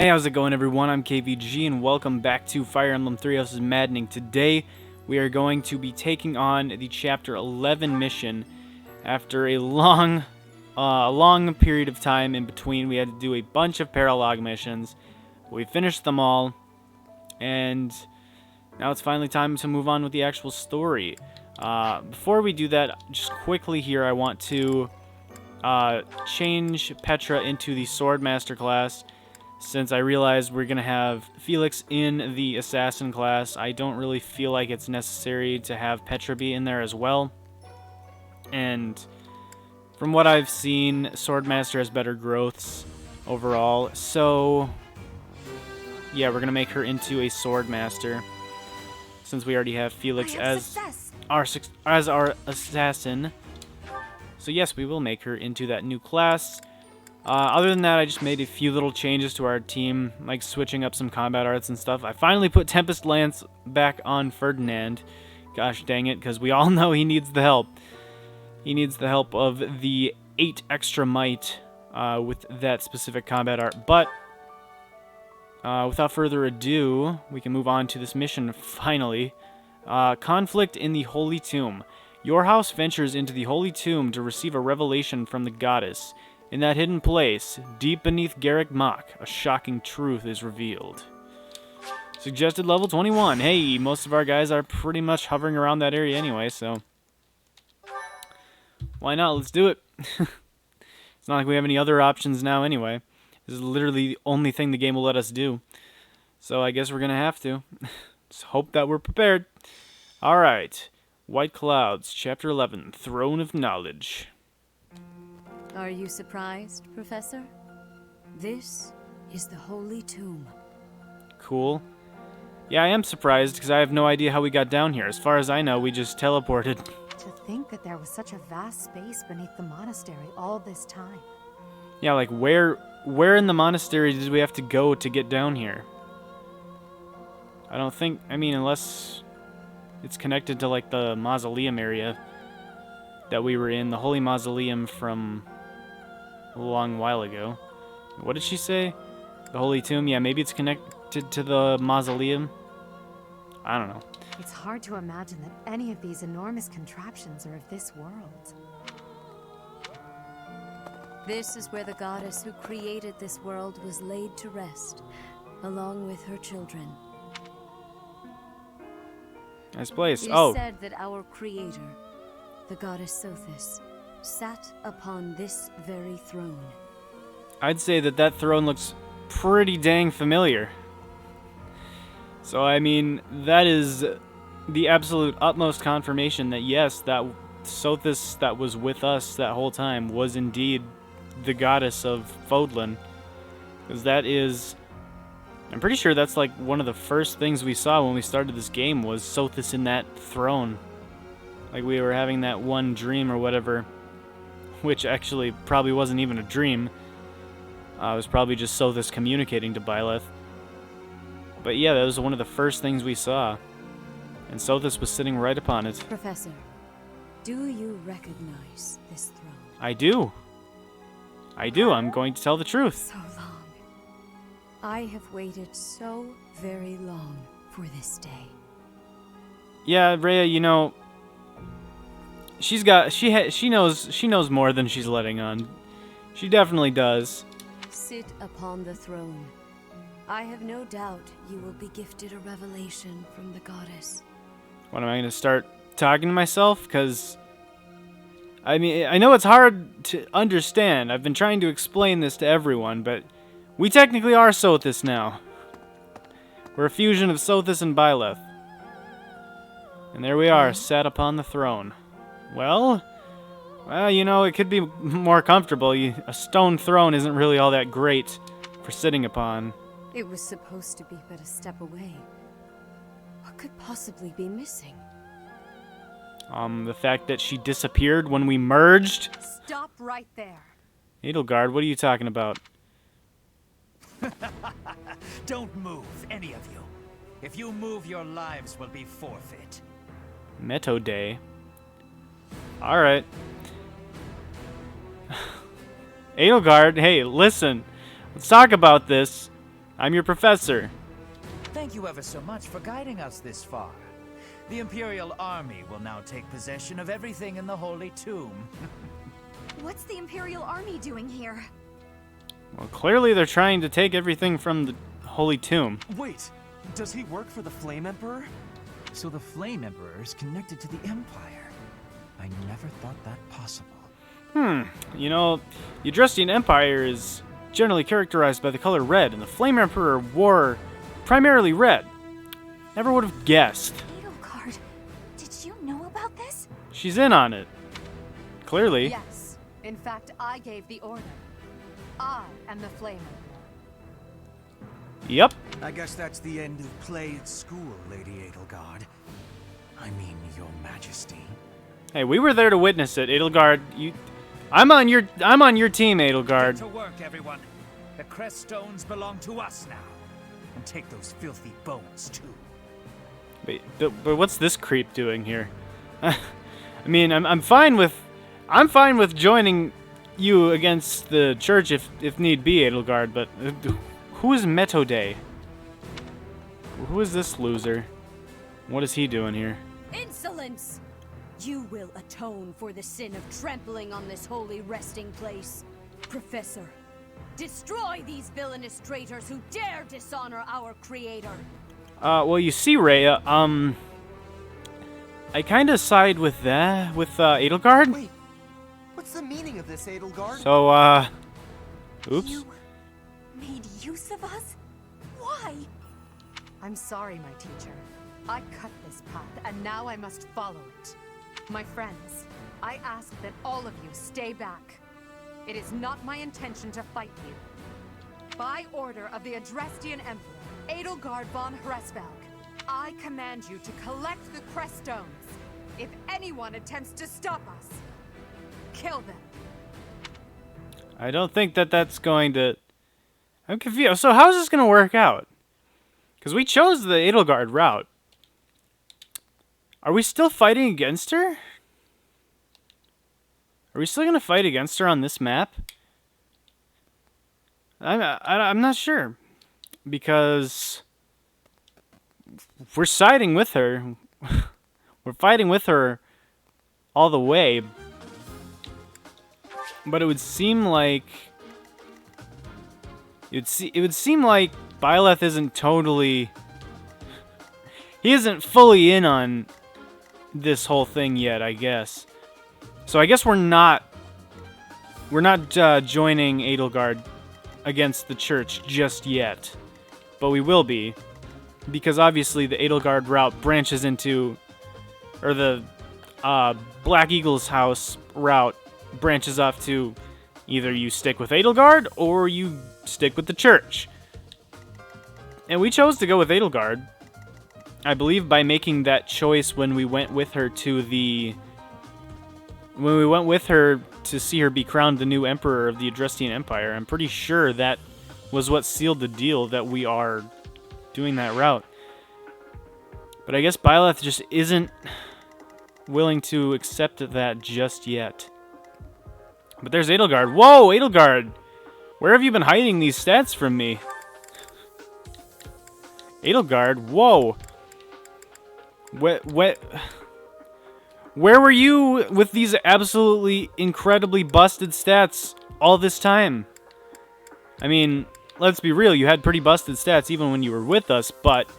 Hey, how's it going, everyone? I'm KVG, and welcome back to Fire Emblem Three Houses Maddening. Today, we are going to be taking on the Chapter 11 mission. After a long period of time in between, we had to do a bunch of paralog missions. We finished them all, and now it's finally time to move on with the actual story. Before we do that, just quickly here, I want to change Petra into the Swordmaster class. Since I realized we're going to have Felix in the Assassin class, I don't really feel like it's necessary to have Petra be in there as well. And from what I've seen, Swordmaster has better growths overall. So, yeah, we're going to make her into a Swordmaster, since we already have Felix as our Assassin. So yes, we will make her into that new class. Other than that, I just made a few little changes to our team, like switching up some combat arts and stuff. I finally put Tempest Lance back on Ferdinand. Gosh dang it, because we all know he needs the help. He needs the help of the 8 extra might with that specific combat art. But without further ado, we can move on to this mission finally. Conflict in the Holy Tomb. Your house ventures into the Holy Tomb to receive a revelation from the goddess. In that hidden place, deep beneath Garreg Mach, a shocking truth is revealed. Suggested level 21. Hey, most of our guys are pretty much hovering around that area anyway, so why not? Let's do it. It's not like we have any other options now anyway. This is literally the only thing the game will let us do. So I guess we're going to have to. Just hope that we're prepared. Alright. White Clouds, Chapter 11, Throne of Knowledge. Are you surprised, Professor? This is the Holy Tomb. Cool. Yeah, I am surprised because I have no idea how we got down here. As far as I know, we just teleported. To think that there was such a vast space beneath the monastery all this time. Yeah, like where in the monastery did we have to go to get down here? I don't think, I mean, unless it's connected to like the mausoleum area that we were in, the Holy Mausoleum from a long while ago. What did she say? The Holy Tomb? Yeah, maybe it's connected to the mausoleum. I don't know. It's hard to imagine that any of these enormous contraptions are of this world. This is where the goddess who created this world was laid to rest, along with her children. Nice place. It is said that our creator, the goddess Sothis, sat upon this very throne. I'd say that throne looks pretty dang familiar. So, I mean, that is the absolute utmost confirmation that, yes, that Sothis that was with us that whole time was indeed the goddess of Fodlan. Because that is... I'm pretty sure that's like one of the first things we saw when we started this game was Sothis in that throne. Like we were having that one dream or whatever, which actually probably wasn't even a dream. It was probably just Sothis communicating to Byleth. But yeah, that was one of the first things we saw. And Sothis was sitting right upon it. Professor, do you recognize this throne? I do. I do. I'm going to tell the truth. So long. I have waited so very long for this day. Yeah, Rhea, you know, she knows more than she's letting on. She definitely does. Sit upon the throne. I have no doubt you will be gifted a revelation from the goddess. What, am I going to start talking to myself? Because, I mean, I know it's hard to understand. I've been trying to explain this to everyone, but we technically are Sothis now. We're a fusion of Sothis and Byleth. And there we are, sat upon the throne. Well, you know, it could be more comfortable. A stone throne isn't really all that great for sitting upon. It was supposed to be but a step away. What could possibly be missing? The fact that she disappeared when we merged? Stop right there. Edelgard, what are you talking about? Don't move, any of you. If you move, your lives will be forfeit. Meto Day. Alright. Edelgard, hey, listen. Let's talk about this. I'm your professor. Thank you ever so much for guiding us this far. The Imperial Army will now take possession of everything in the Holy Tomb. What's the Imperial Army doing here? Well, clearly they're trying to take everything from the Holy Tomb. Wait, does he work for the Flame Emperor? So the Flame Emperor is connected to the Empire. I never thought that possible. You know, the Adrestian Empire is generally characterized by the color red, and the Flame Emperor wore primarily red. Never would have guessed. Edelgard, did you know about this? She's in on it. Clearly. Yes. In fact, I gave the order. I am the Flame Emperor. Yep. I guess that's the end of play at school, Lady Edelgard. I mean, Your Majesty. Hey, we were there to witness it, Edelgard. I'm on your team, Edelgard. Get to work, everyone. The crest stones belong to us now. And take those filthy bones, too. Wait, but what's this creep doing here? I mean, I'm fine with joining you against the church if need be, Edelgard, but who is Metode? Who is this loser? What is he doing here? Insolence! You will atone for the sin of trampling on this holy resting place. Professor, destroy these villainous traitors who dare dishonor our creator. Well, you see, Rhea, I kind of side with Edelgard. Wait, what's the meaning of this, Edelgard? So, oops. You made use of us? Why? I'm sorry, my teacher. I cut this path, and now I must follow it. My friends, I ask that all of you stay back. It is not my intention to fight you. By order of the Adrestian Emperor, Edelgard von Hresvelg, I command you to collect the crest stones. If anyone attempts to stop us, kill them. I don't think that's going to... I'm confused. So how's this going to work out? Because we chose the Edelgard route. Are we still fighting against her? Are we still going to fight against her on this map? I'm not sure. Because we're siding with her. We're fighting with her all the way. But it would seem like... It would seem like Byleth isn't totally... He isn't fully in on this whole thing yet, I guess. So I guess we're not joining Edelgard against the church just yet. But we will be. Because obviously the Edelgard route branches into... Or the Black Eagle's house route branches off to either you stick with Edelgard or you stick with the church. And we chose to go with Edelgard. I believe by making that choice when we went with her to the... When we went with her to see her be crowned the new emperor of the Adrestian Empire, I'm pretty sure that was what sealed the deal that we are doing that route. But I guess Byleth just isn't willing to accept that just yet. But there's Edelgard. Whoa, Edelgard! Where have you been hiding these stats from me? Edelgard, whoa! Where were you with these absolutely incredibly busted stats all this time? I mean, let's be real, you had pretty busted stats even when you were with us, but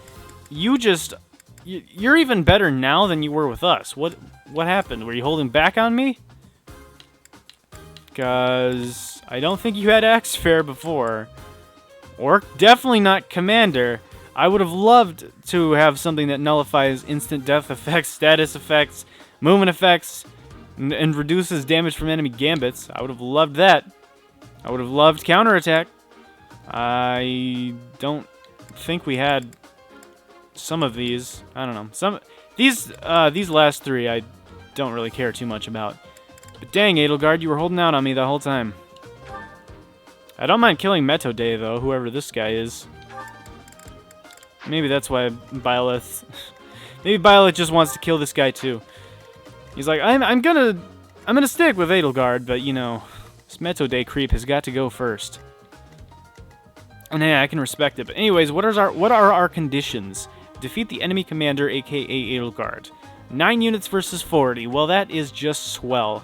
you're even better now than you were with us. What happened? Were you holding back on me? Because I don't think you had Axe Fair before. Or definitely not Commander. I would have loved to have something that nullifies instant death effects, status effects, movement effects, and reduces damage from enemy gambits. I would have loved that. I would have loved counterattack. I don't think we had some of these. I don't know. These last three I don't really care too much about. But dang, Edelgard, you were holding out on me the whole time. I don't mind killing Metode, though, whoever this guy is. Maybe that's why Byleth... Maybe Byleth just wants to kill this guy, too. He's like, I'm gonna stick with Edelgard, but, you know, this Metode creep has got to go first. And yeah, I can respect it. But anyways, what are our conditions? Defeat the enemy commander, aka Edelgard. 9 units versus 40. Well, that is just swell.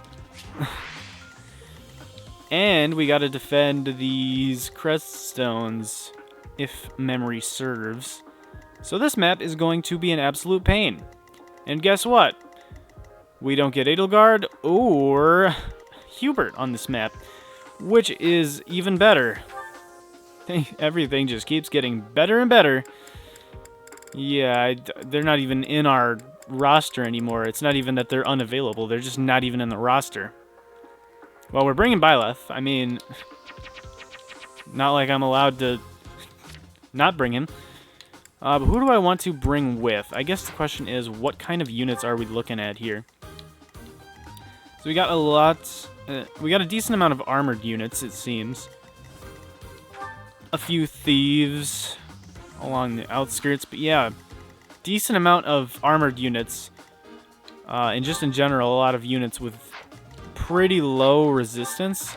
And we gotta defend these crest stones, if memory serves. So this map is going to be an absolute pain. And guess what? We don't get Edelgard or Hubert on this map, which is even better. Everything just keeps getting better and better. Yeah, they're not even in our roster anymore. It's not even that they're unavailable. They're just not even in the roster. Well, we're bringing Byleth. I mean, not like I'm allowed to not bring him. But who do I want to bring with? I guess the question is, what kind of units are we looking at here? So we got a lot... we got a decent amount of armored units, it seems. A few thieves along the outskirts, but yeah, decent amount of armored units. And just in general, a lot of units with pretty low resistance.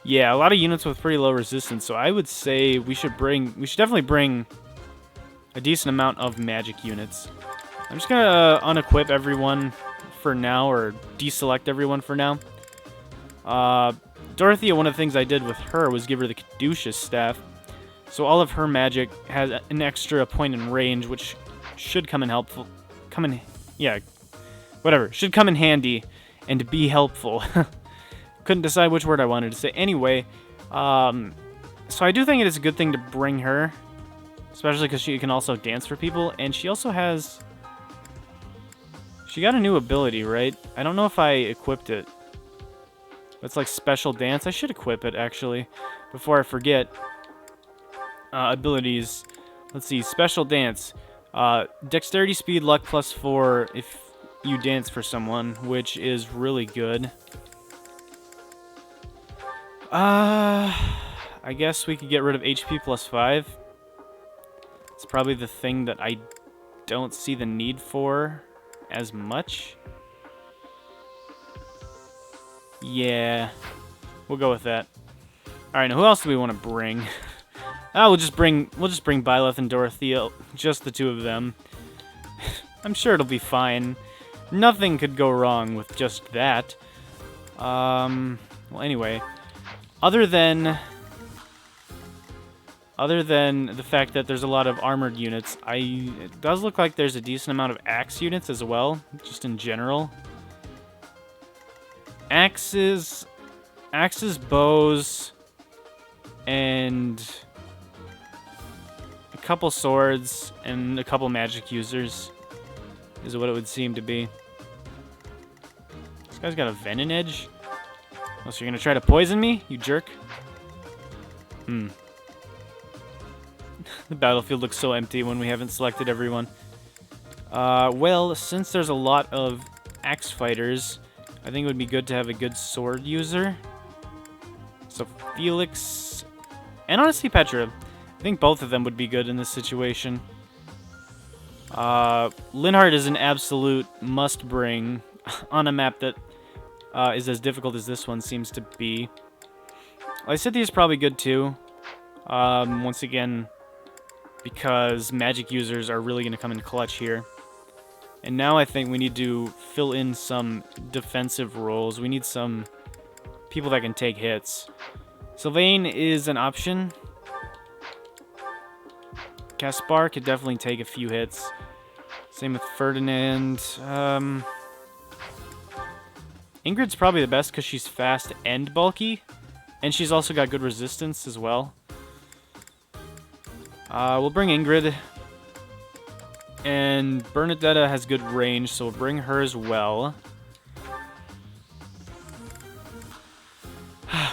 Yeah, a lot of units with pretty low resistance, so I would say we should definitely bring a decent amount of magic units. I'm just gonna unequip everyone for now, or deselect everyone for now. Dorothea, one of the things I did with her was give her the Caduceus staff, so all of her magic has an extra point in range, which should come in should come in handy and be helpful. Couldn't decide which word I wanted to say. Anyway, so I do think it is a good thing to bring her, especially because she can also dance for people, and she also has... She got a new ability, right? I don't know if I equipped it. It's like special dance. I should equip it, actually, before I forget. Abilities. Let's see. Special dance. Dexterity, speed, luck +4 if you dance for someone, which is really good. I guess we could get rid of HP +5. It's probably the thing that I don't see the need for as much. Yeah, we'll go with that. All right, now who else do we want to bring? We'll just bring Byleth and Dorothea, just the two of them. I'm sure it'll be fine. Nothing could go wrong with just that. Well, anyway, other than the fact that there's a lot of armored units, it does look like there's a decent amount of axe units as well, just in general. Axes, bows, and a couple swords and a couple magic users is what it would seem to be. This guy's got a venom edge. Oh, so you're gonna try to poison me, you jerk? The battlefield looks so empty when we haven't selected everyone. Well, since there's a lot of axe fighters, I think it would be good to have a good sword user. So Felix, and honestly Petra. I think both of them would be good in this situation. Linhardt is an absolute must-bring on a map that is as difficult as this one seems to be. Lysithea is probably good too. Once again, because magic users are really going to come in clutch here. And now I think we need to fill in some defensive roles. We need some people that can take hits. Sylvain is an option. Caspar could definitely take a few hits. Same with Ferdinand. Ingrid's probably the best because she's fast and bulky. And she's also got good resistance as well. We'll bring Ingrid. And Bernadetta has good range, so we'll bring her as well.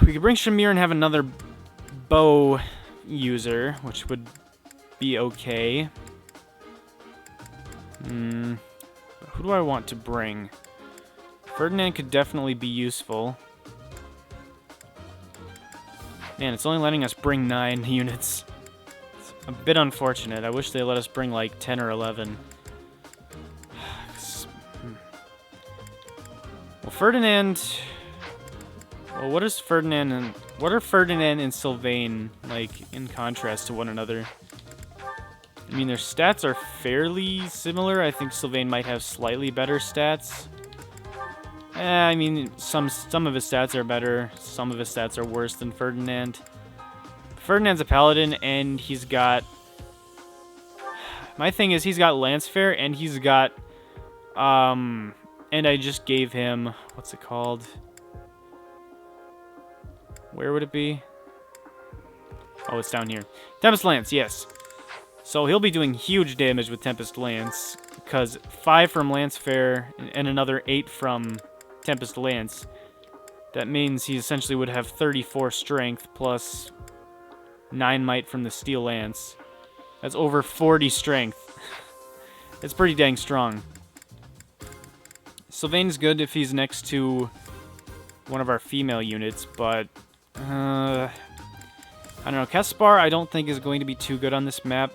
We could bring Shamir and have another bow user, which would be okay. Who do I want to bring? Ferdinand could definitely be useful. Man, it's only letting us bring 9 units. A bit unfortunate. I wish they let us bring like 10 or 11. Well, Ferdinand Well, what are Ferdinand and Sylvain like in contrast to one another? I mean, their stats are fairly similar. I think Sylvain might have slightly better stats. I mean, some of his stats are better. Some of his stats are worse than Ferdinand. Ferdinand's a paladin, and he's got... My thing is, he's got Lancefare, and he's got... And I just gave him... What's it called? Where would it be? Oh, it's down here. Tempest Lance, yes. So he'll be doing huge damage with Tempest Lance, because 5 from Lancefare and another 8 from Tempest Lance. That means he essentially would have 34 strength plus 9 might from the Steel Lance. That's over 40 strength. It's pretty dang strong. Sylvain's good if he's next to one of our female units, but I don't know. Caspar I don't think is going to be too good on this map.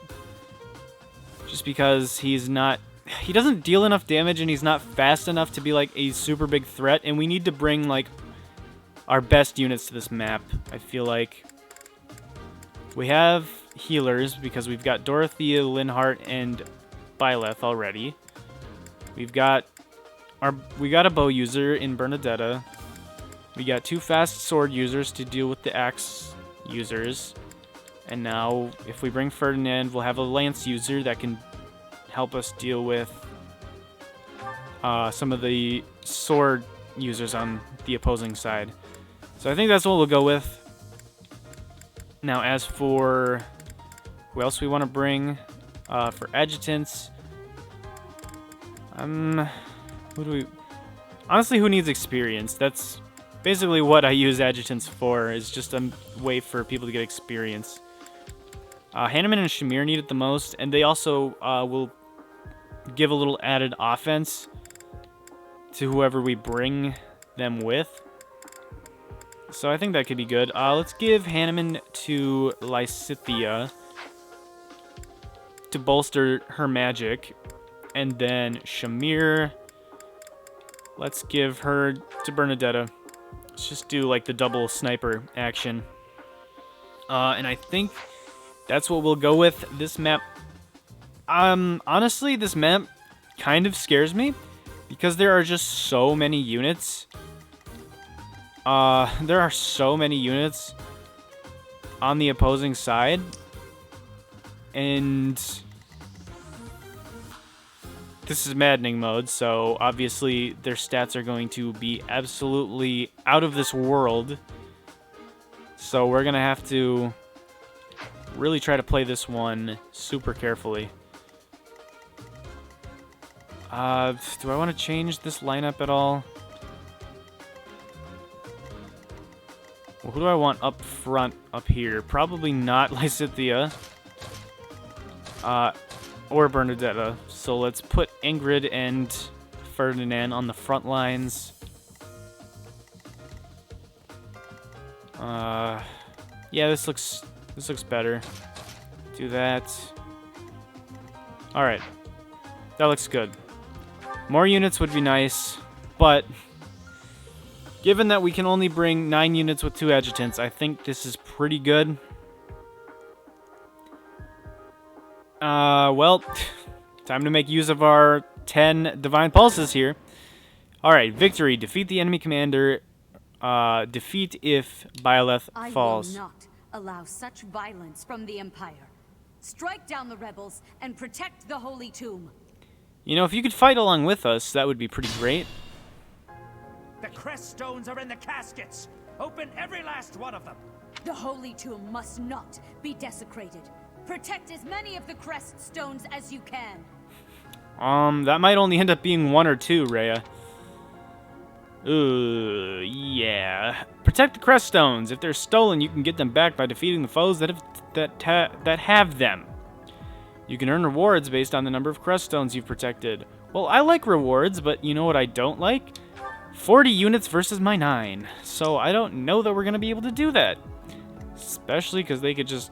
Just because he doesn't deal enough damage and he's not fast enough to be like a super big threat, and we need to bring like our best units to this map. I feel like we have healers because we've got Dorothea, Linhart, and Byleth already. We got a bow user in Bernadetta. We got 2 fast sword users to deal with the axe users. And now, if we bring Ferdinand, we'll have a lance user that can help us deal with some of the sword users on the opposing side. So I think that's what we'll go with. Now, as for who else we want to bring for adjutants, honestly, who needs experience? That's basically what I use adjutants for, is just a way for people to get experience. Hanneman and Shamir need it the most, and they also will give a little added offense to whoever we bring them with. So I think that could be good. Let's give Hanneman to Lysithea to bolster her magic, and then Shamir, let's give her to Bernadetta. Let's just do like the double sniper action. And I think that's what we'll go with. This map, honestly, this map kind of scares me because there are just so many units. There are so many units on the opposing side, and this is Maddening mode, so obviously their stats are going to be absolutely out of this world. So we're gonna have to really try to play this one super carefully. Do I want to change this lineup at all? Well, who do I want up front up here? Probably not Lysithea. Or Bernadetta. So let's put Ingrid and Ferdinand on the front lines. Yeah, this looks better. Do that. Alright. That looks good. More units would be nice, but given that we can only bring 9 units with 2 adjutants, I think this is pretty good. Well, time to make use of our 10 Divine Pulses here. Alright, victory. Defeat the enemy commander. Defeat if Byleth falls. I will not allow such violence from the Empire. Strike down the rebels and protect the Holy Tomb. You know, if you could fight along with us, that would be pretty great. The crest stones are in the caskets. Open every last one of them. The Holy Tomb must not be desecrated. Protect as many of the crest stones as you can. That might only end up being 1 or 2, Rhea. Yeah. Protect the crest stones. If they're stolen, you can get them back by defeating the foes that have them. You can earn rewards based on the number of crest stones you've protected. Well, I like rewards, but you know what I don't like? 40 units versus my 9. So I don't know that we're going to be able to do that. Especially because they could just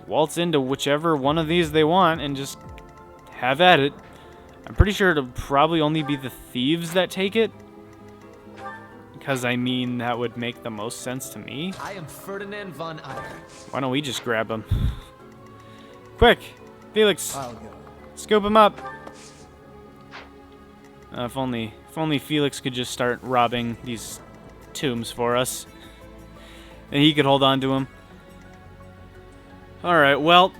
waltz into whichever one of these they want and just have at it. I'm pretty sure it'll probably only be the thieves that take it. Because, I mean, that would make the most sense to me. I am Ferdinand von Eyre. Why don't we just grab him? Quick! Felix! I'll go. Scoop him up! If only Felix could just start robbing these tombs for us. And he could hold on to him. Alright, well,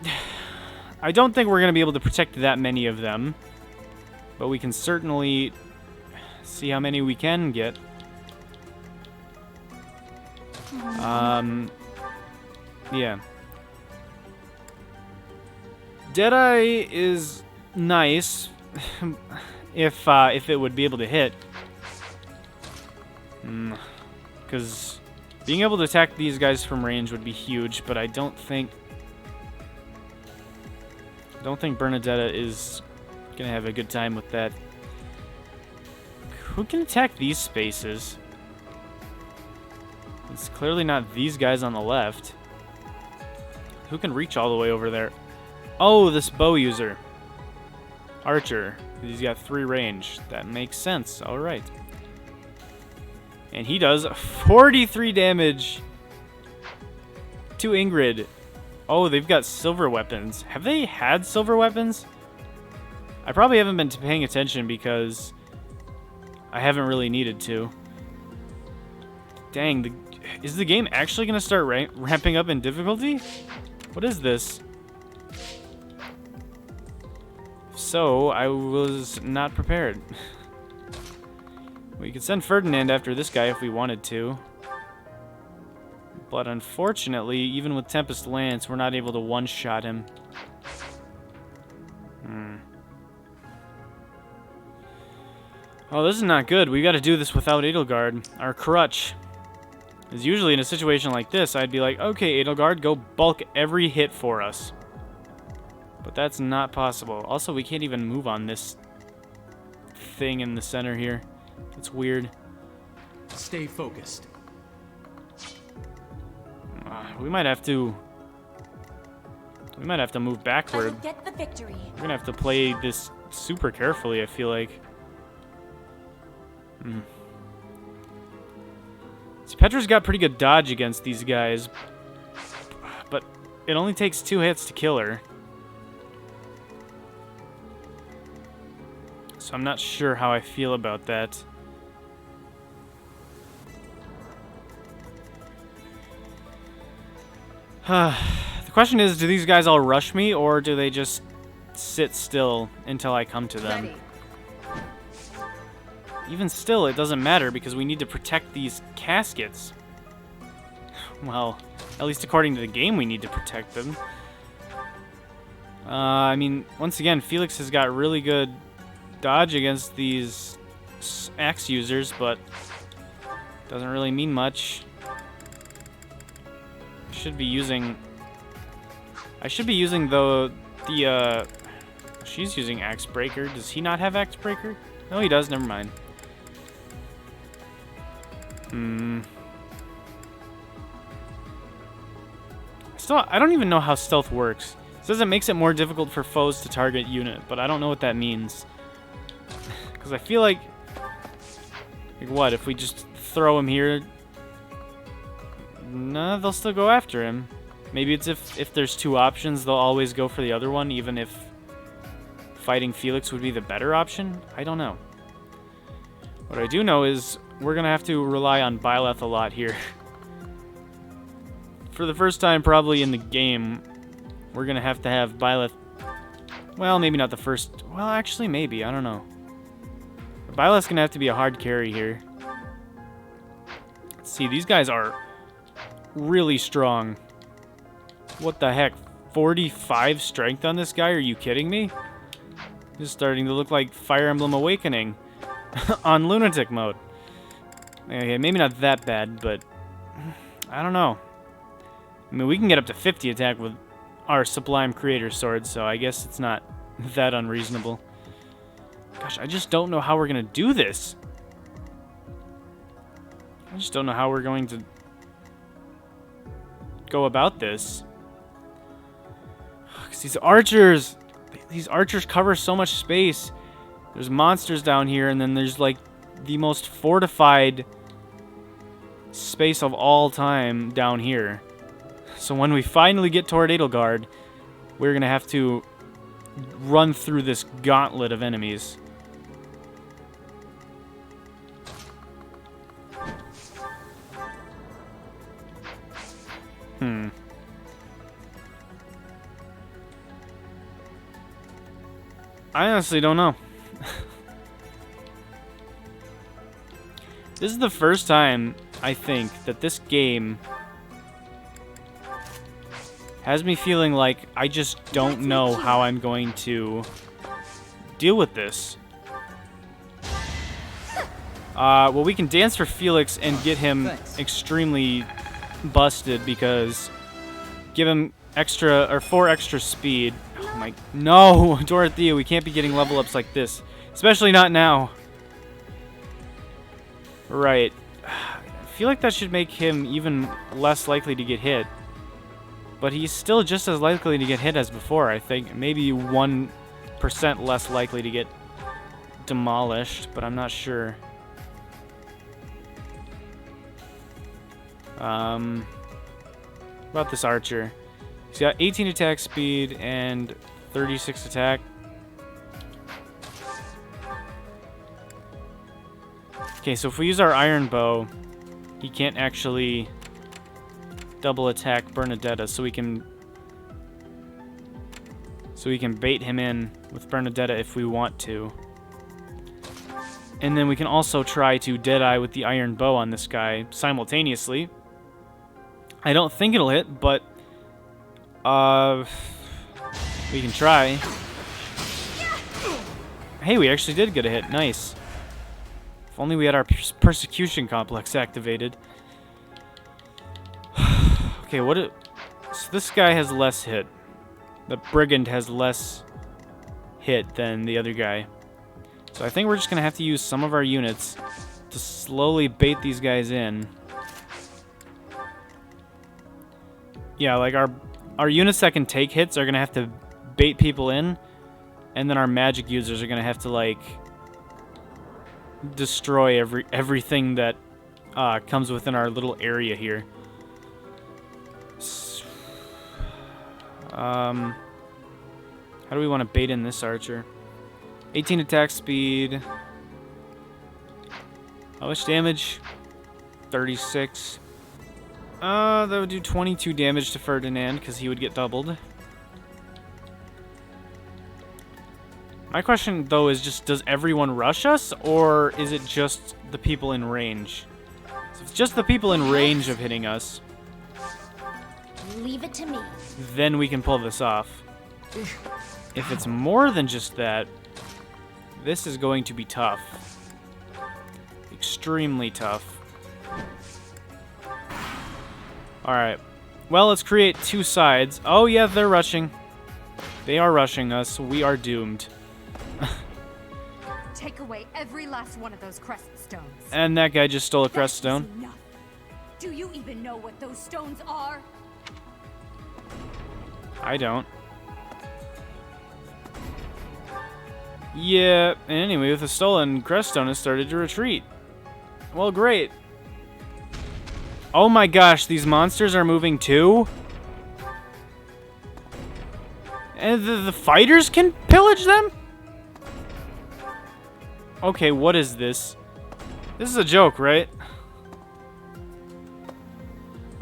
I don't think we're going to be able to protect that many of them. But we can certainly see how many we can get. Yeah. Deadeye is nice if it would be able to hit. Because being able to attack these guys from range would be huge, but I don't think Bernadetta is gonna have a good time with that. Who can attack these spaces? It's clearly not these guys on the left. Who can reach all the way over there? Oh, this bow user. Archer. He's got 3 range. That makes sense. Alright. And he does 43 damage to Ingrid. Oh, they've got silver weapons. Have they had silver weapons? I probably haven't been paying attention because I haven't really needed to. Dang, is the game actually going to start ramping up in difficulty? What is this? So, I was not prepared. We could send Ferdinand after this guy if we wanted to. But unfortunately, even with Tempest Lance, we're not able to one-shot him. Oh, this is not good. We got to do this without Edelgard, our crutch. Because usually in a situation like this, I'd be like, okay, Edelgard, go bulk every hit for us. But that's not possible. Also, we can't even move on this thing in the center here. It's weird. Stay focused. We might have to move I backward. will get the victory. We're gonna have to play this super carefully, I feel like. See, Petra's got pretty good dodge against these guys, but it only takes 2 hits to kill her. So I'm not sure how I feel about that. The question is, do these guys all rush me, or do they just sit still until I come to them? Ready. Even still, it doesn't matter because we need to protect these caskets. Well, at least according to the game, we need to protect them. I mean, once again, Felix has got really good dodge against these axe users, but doesn't really mean much. I should be using the she's using Axe Breaker. Does he not have Axe Breaker? No, he does. Never mind. Still, I don't even know how stealth works. It says it makes it more difficult for foes to target unit, but I don't know what that means. Because I feel like what, if we just throw him here? No, they'll still go after him. Maybe it's if there's 2 options, they'll always go for the other one, even if fighting Felix would be the better option? I don't know. What I do know is we're going to have to rely on Byleth a lot here. For the first time probably in the game, we're going to have Byleth... Well, maybe not the first... Well, actually, maybe. I don't know. Byleth's going to have to be a hard carry here. Let's see, these guys are really strong. What the heck? 45 strength on this guy? Are you kidding me? This is starting to look like Fire Emblem Awakening on lunatic mode. Okay, maybe not that bad, but I don't know. I mean, we can get up to 50 attack with our Sublime Creator Sword, so I guess it's not that unreasonable. Gosh, I just don't know how we're going to do this. I just don't know how we're going to go about this. Because these archers cover so much space. There's monsters down here, and then there's like the most fortified space of all time down here. So when we finally get toward Edelgard, we're going to have to run through this gauntlet of enemies. I honestly don't know. This is the first time, I think, that this game has me feeling like I just don't know how I'm going to deal with this. Well, we can dance for Felix and get him extremely busted because give him extra or 4 extra speed. Oh my, no, Dorothea, we can't be getting level ups like this, especially not now. Right. I feel like that should make him even less likely to get hit. But he's still just as likely to get hit as before, I think. Maybe 1% less likely to get demolished, but I'm not sure. About this archer. He's got 18 attack speed and 36 attack. Okay, so if we use our iron bow, he can't actually double attack Bernadetta, so we can bait him in with Bernadetta if we want to. And then we can also try to Deadeye with the iron bow on this guy simultaneously. I don't think it'll hit, but we can try. Hey, we actually did get a hit. Nice. If only we had our persecution complex activated. Okay, so this guy has less hit. The brigand has less hit than the other guy. So I think we're just gonna have to use some of our units to slowly bait these guys in. Yeah, like our units that can take hits are gonna have to bait people in, and then our magic users are gonna have to like destroy everything that comes within our little area here. How do we want to bait in this archer? 18 attack speed. How much damage? 36. That would do 22 damage to Ferdinand because he would get doubled. My question, though, is just, does everyone rush us, or is it just the people in range? So if it's just the people in range of hitting us, Leave it to me. then we can pull this off. If it's more than just that, this is going to be tough. Extremely tough. Alright. Well, let's create 2 sides. Oh, yeah, they're rushing. They are rushing us. We are doomed. Take away every last one of those crest stones. And that guy just stole a crest stone. That is enough. Do you even know what those stones are? I don't. Yeah, and anyway, with the stolen crest stone, it started to retreat. Well, great. Oh my gosh, these monsters are moving too? And the fighters can pillage them? Okay, what is this? This is a joke, right?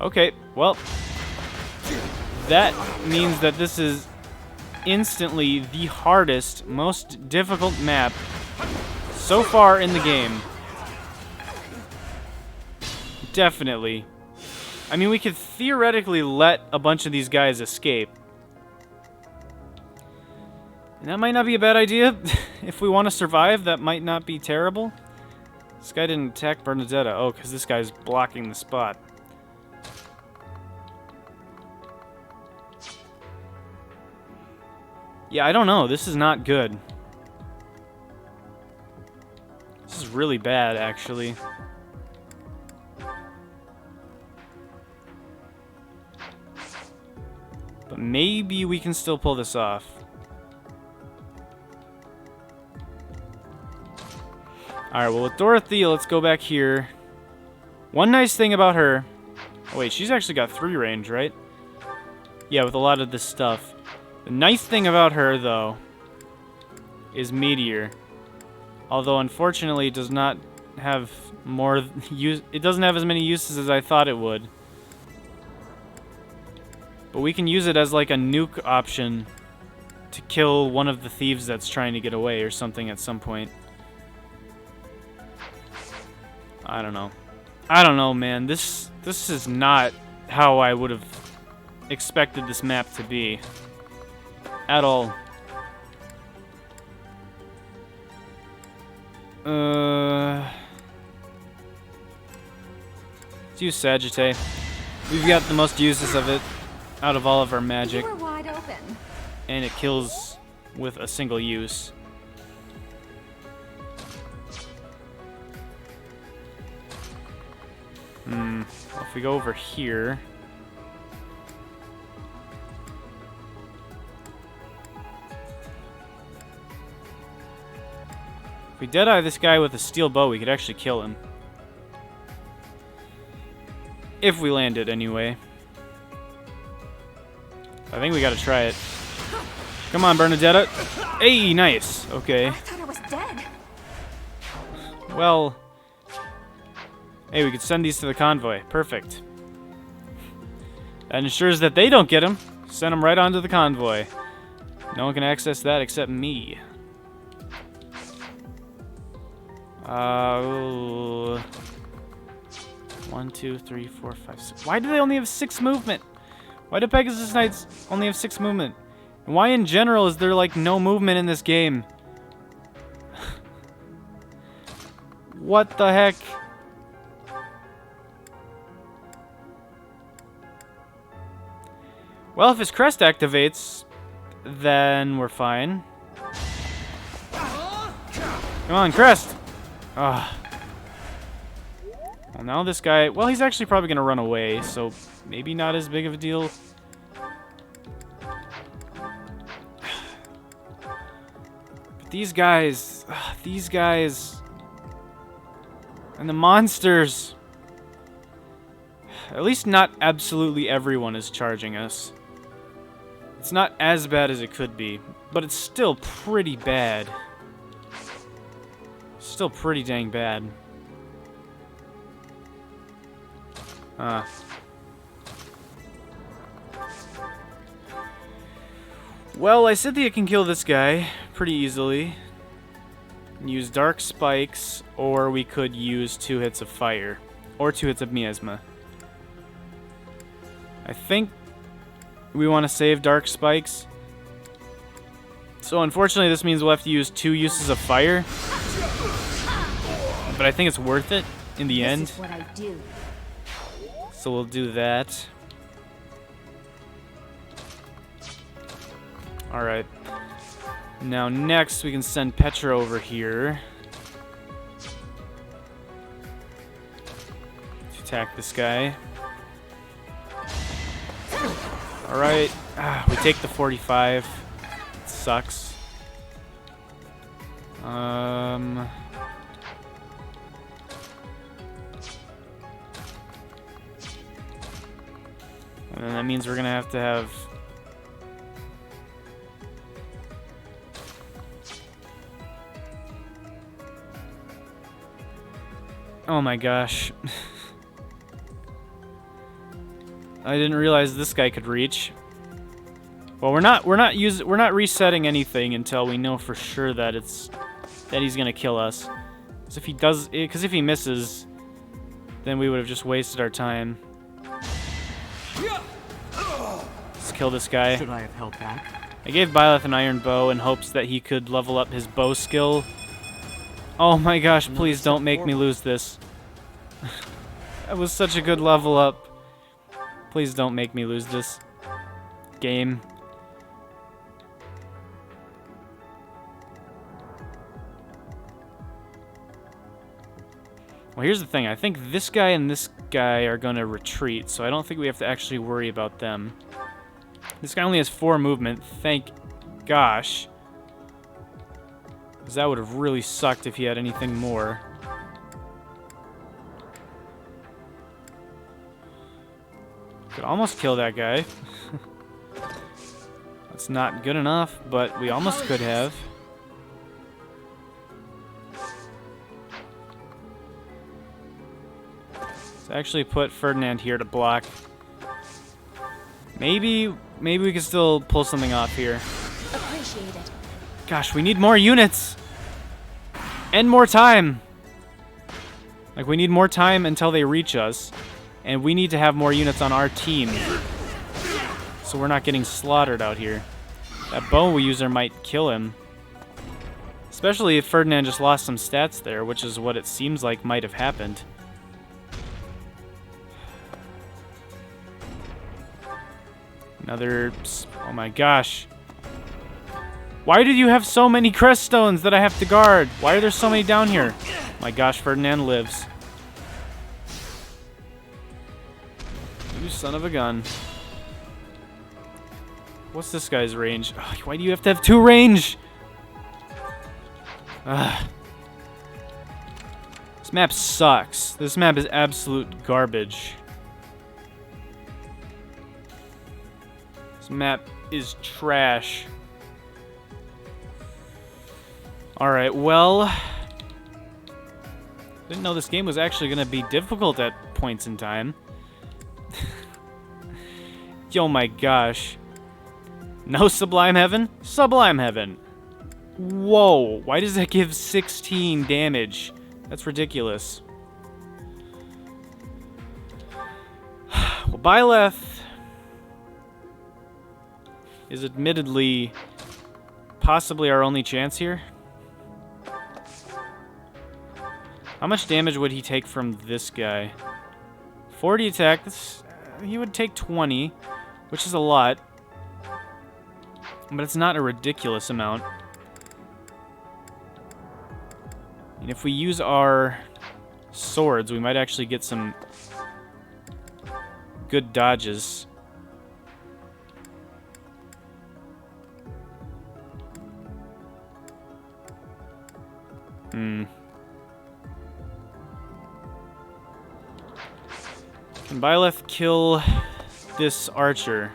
Okay, well, that means that this is instantly the hardest, most difficult map so far in the game. Definitely. I mean, we could theoretically let a bunch of these guys escape. And that might not be a bad idea. If we want to survive, that might not be terrible. This guy didn't attack Bernadetta. Oh, because this guy's blocking the spot. Yeah, I don't know. This is not good. This is really bad, actually. But maybe we can still pull this off. Alright, well, with Dorothea, let's go back here. One nice thing about her... Oh, wait, she's actually got 3 range, right? Yeah, with a lot of this stuff. The nice thing about her, though, is Meteor. Although, unfortunately, it does not have more use. It doesn't have as many uses as I thought it would. But we can use it as like a nuke option to kill one of the thieves that's trying to get away or something at some point. I don't know. I don't know, man. This is not how I would have expected this map to be. At all. Let's use Sagittae. We've got the most uses of it out of all of our magic. You were wide open. And it kills with a single use. If we go over here... If we Deadeye this guy with a steel bow, we could actually kill him. If we land it, anyway. I think we gotta try it. Come on, Bernadetta. Hey, nice. Okay. I thought I was dead. Well... Hey, we could send these to the convoy. Perfect. That ensures that they don't get them. Send them right onto the convoy. No one can access that except me. 1, 2, 3, 4, 5, 6. Why do they only have 6 movement? Why do Pegasus Knights only have 6 movement? And why in general is there like no movement in this game? What the heck? Well, if his crest activates, then we're fine. Come on, crest! Ah. Well, now this guy... Well, he's actually probably going to run away, so maybe not as big of a deal. But these guys... These guys... And the monsters... At least not absolutely everyone is charging us. It's not as bad as it could be, but it's still pretty bad. Still pretty dang bad. Well, I said that you can kill this guy pretty easily. Use Dark Spikes, or we could use 2 hits of fire. Or 2 hits of miasma. I think we want to save Dark Spikes. So unfortunately this means we'll have to use 2 uses of fire. But I think it's worth it in the end. This is what I do. So we'll do that. Alright. Now next we can send Petra over here to attack this guy. Alright. We take the 45. It sucks. And then that means we're gonna have to have... Oh my gosh. I didn't realize this guy could reach. Well, we're not resetting anything until we know for sure that he's gonna kill us. Because if he misses, then we would have just wasted our time. Let's kill this guy. Should I have held back? I gave Byleth an iron bow in hopes that he could level up his bow skill. Oh my gosh, please don't make me lose this. That was such a good level up. Please don't make me lose this game. Well, here's the thing. I think this guy and this guy are going to retreat, so I don't think we have to actually worry about them. This guy only has 4 movement, thank gosh. Because that would have really sucked if he had anything more. almost kill that guy. That's not good enough, but we almost could have. Let's actually put Ferdinand here to block. Maybe we can still pull something off here. Appreciate it. Gosh, we need more units! And more time! Like, we need more time until they reach us. And we need to have more units on our team. So we're not getting slaughtered out here. That bow user might kill him. Especially if Ferdinand just lost some stats there, which is what it seems like might have happened. Another... Oh my gosh. Why did you have so many crest stones that I have to guard? Why are there so many down here? My gosh, Ferdinand lives. You son of a gun. What's this guy's range? Oh, why do you have to have 2 range? Ugh. This map sucks. This map is absolute garbage. This map is trash. Alright, well... Didn't know this game was actually going to be difficult at points in time. Oh my gosh. No Sublime Heaven? Sublime Heaven. Whoa, why does that give 16 damage? That's ridiculous. Well, Byleth is admittedly possibly our only chance here. How much damage would he take from this guy? 40 attack. He would take 20, which is a lot. But it's not a ridiculous amount. And if we use our swords, we might actually get some good dodges. Can Byleth kill this archer?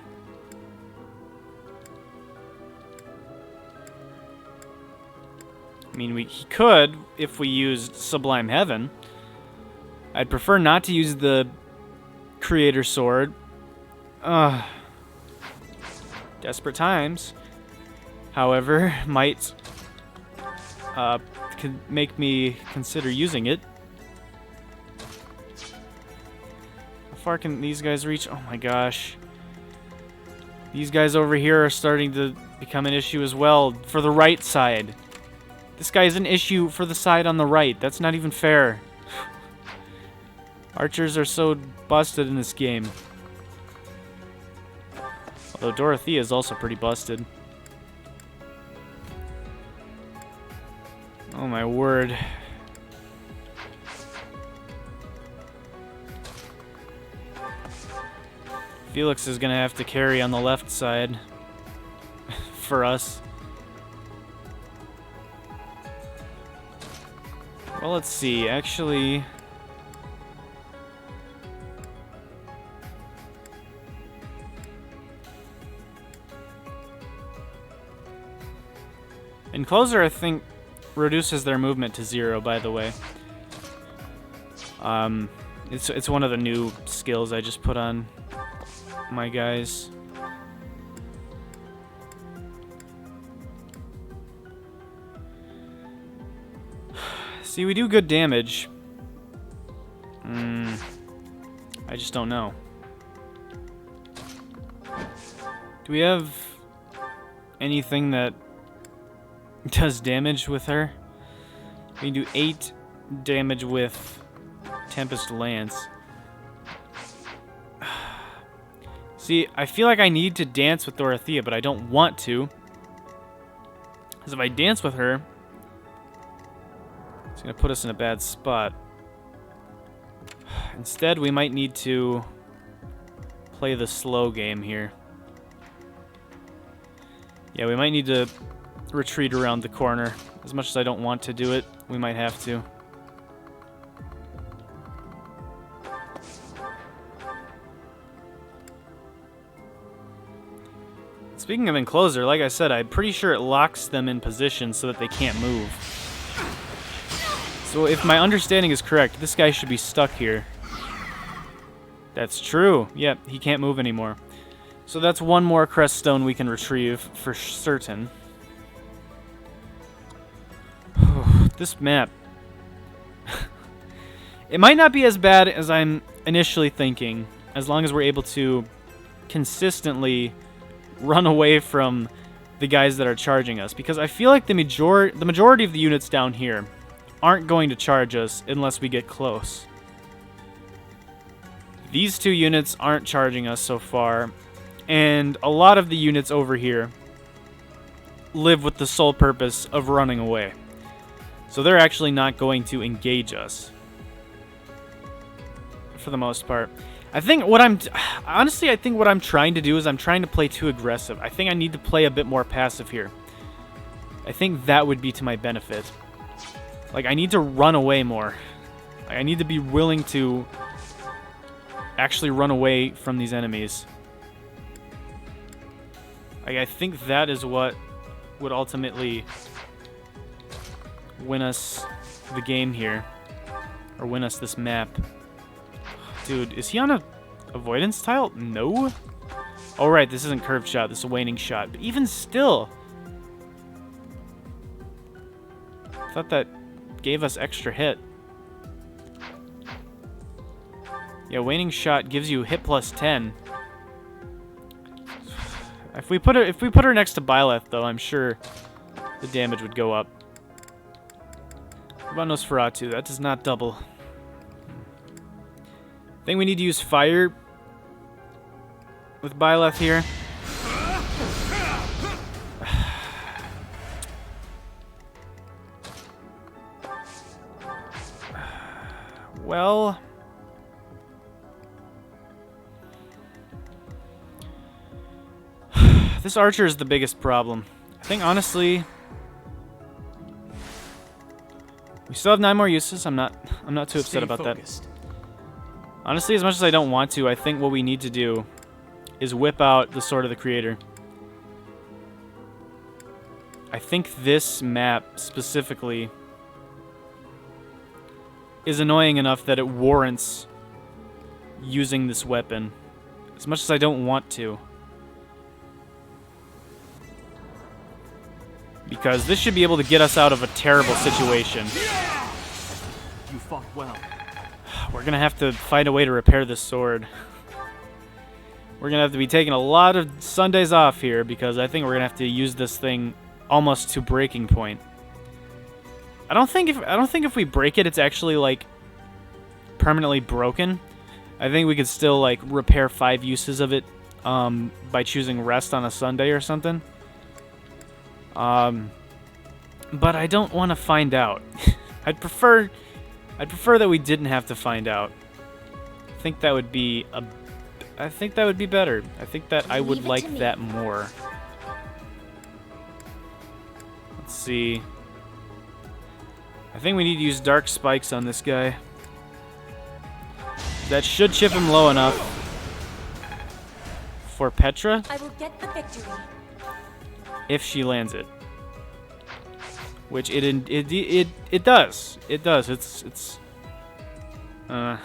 I mean, he could if we used Sublime Heaven. I'd prefer not to use the Creator Sword. Desperate times, however, might could make me consider using it. How far can these guys reach? Oh my gosh. These guys over here are starting to become an issue as well for the right side. This guy is an issue for the side on the right. That's not even fair. Archers are so busted in this game. Although Dorothea is also pretty busted. Oh my word. Felix is gonna have to carry on the left side for us. Well, let's see. Actually, Encloser, I think, reduces their movement to 0, by the way. It's one of the new skills I just put on my guys. See, we do good damage. I just don't know. Do we have anything that does damage with her? We can do 8 damage with Tempest Lance. See, I feel like I need to dance with Dorothea, but I don't want to. Because if I dance with her, it's going to put us in a bad spot. Instead, we might need to play the slow game here. Yeah, we might need to retreat around the corner. As much as I don't want to do it, we might have to. Speaking of enclosure, like I said, I'm pretty sure it locks them in position so that they can't move. So if my understanding is correct, this guy should be stuck here. That's true. Yep, he can't move anymore. So that's one more crest stone we can retrieve for certain. This map. It might not be as bad as I'm initially thinking, as long as we're able to consistently run away from the guys that are charging us, because I feel like the majority of the units down here aren't going to charge us unless we get close. These two units aren't charging us so far, and a lot of the units over here live with the sole purpose of running away. So they're actually not going to engage us for the most part. I think what I'm trying to do is I'm trying to play too aggressive. I think I need to play a bit more passive here. I think that would be to my benefit. Like, I need to run away more. I need to be willing to actually run away from these enemies. Like, I think that is what would ultimately win us the game here. Or win us this map. Dude, is he on a avoidance tile? No. Oh, right, this isn't curved shot. This is a waning shot. But even still, I thought that gave us extra hit. Yeah, waning shot gives you hit plus 10. If we put her next to Byleth, though, I'm sure the damage would go up. What about Nosferatu? That does not double. I think we need to use fire with Byleth here. Well, this archer is the biggest problem. I think, honestly, we still have 9 more uses. I'm not too upset about that. Honestly, as much as I don't want to, I think what we need to do is whip out the Sword of the Creator. I think this map specifically is annoying enough that it warrants using this weapon, as much as I don't want to. Because this should be able to get us out of a terrible situation. You fought well. We're going to have to find a way to repair this sword. We're going to have to be taking a lot of Sundays off here, because I think we're going to have to use this thing almost to breaking point. I don't think if we break it, it's actually, like, permanently broken. I think we could still, like, repair 5 uses of it by choosing rest on a Sunday or something. But I don't want to find out. I'd prefer that we didn't have to find out. I think that would be better. I think that I would like that more. Let's see. I think we need to use dark spikes on this guy. That should chip him low enough for Petra. I will get the victory. If she lands it. Which it does. It does. It's Can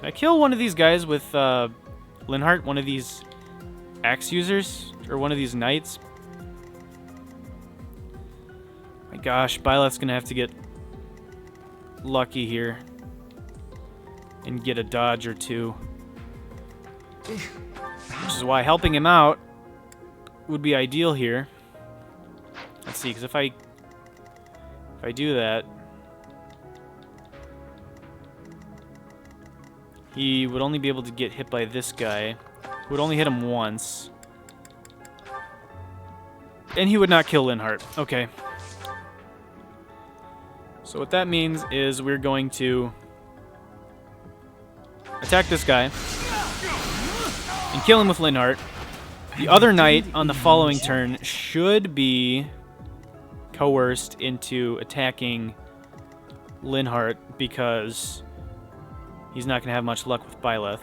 I kill one of these guys with Linhardt, one of these axe users, or one of these knights? My gosh, Byleth's gonna have to get lucky here and get a dodge or two. Which is why helping him out would be ideal here. Let's see, because if I do that, he would only be able to get hit by this guy, who would only hit him once. And he would not kill Linhardt. Okay. So what that means is we're going to attack this guy and kill him with Linhardt. The other knight on the following turn should be coerced into attacking Linhardt because he's not going to have much luck with Byleth.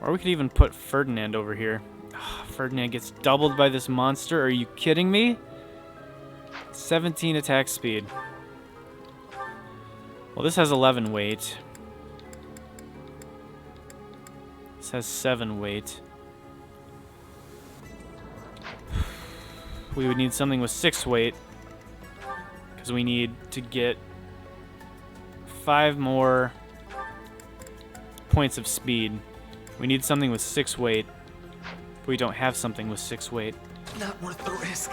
Or we could even put Ferdinand over here. Ugh, Ferdinand gets doubled by this monster. Are you kidding me? 17 attack speed. Well, this has 11 weight. This has 7 weight. We would need something with 6 weight. Because we need to get 5 more points of speed. We need something with 6 weight. But we don't have something with 6 weight. Not worth the risk.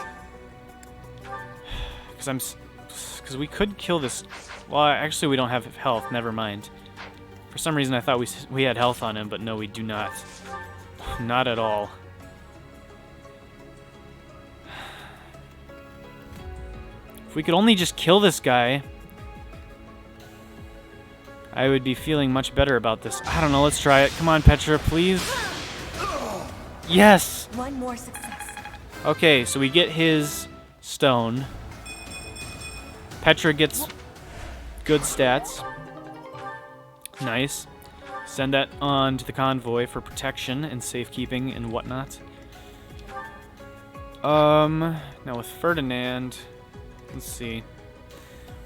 Because we could kill this. Well, actually, we don't have health. Never mind. For some reason, I thought we had health on him, but no, we do not. Not at all. If we could only just kill this guy, I would be feeling much better about this. I don't know. Let's try it. Come on, Petra, please. Yes. One more success. Okay, so we get his stone. Petra gets good stats. Nice. Send that on to the convoy for protection and safekeeping and whatnot. Now with Ferdinand, let's see.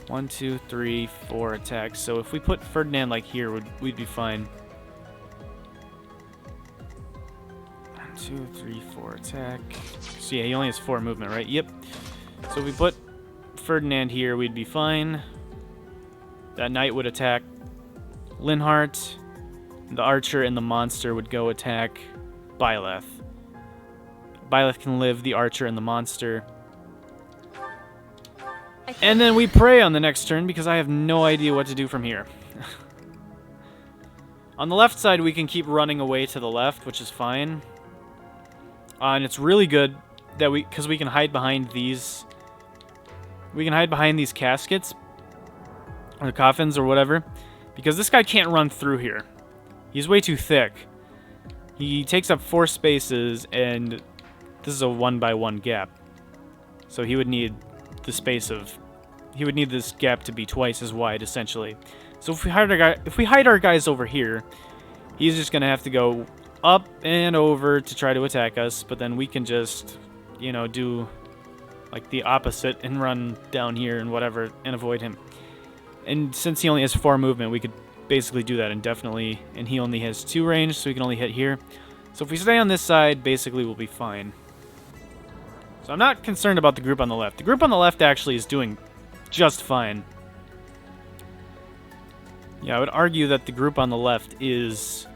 1, 2, 3, 4 attacks. So if we put Ferdinand like here, we'd be fine. 1, 2, 3, 4 attack. So yeah, he only has 4 movement, right? Yep. So if we put Ferdinand here, we'd be fine. That knight would attack Linhardt. The archer and the monster would go attack Byleth. Byleth can live, the archer and the monster. And then we pray on the next turn because I have no idea what to do from here. On the left side, we can keep running away to the left, which is fine. And it's really good that because we can hide behind these. We can hide behind these caskets or coffins or whatever, because this guy can't run through here. He's way too thick. He takes up 4 spaces, and this is a 1x1 gap. So he would need the space of. He would need this gap to be twice as wide, essentially. So if we hide our guys over here, he's just gonna have to go up and over to try to attack us. But then we can just, you know, do like the opposite and run down here and whatever and avoid him. And since he only has 4 movement, we could basically do that indefinitely. And he only has 2 range, so we can only hit here. So if we stay on this side, basically we'll be fine. So I'm not concerned about the group on the left. The group on the left actually is doing just fine. Yeah, I would argue that the group on the left is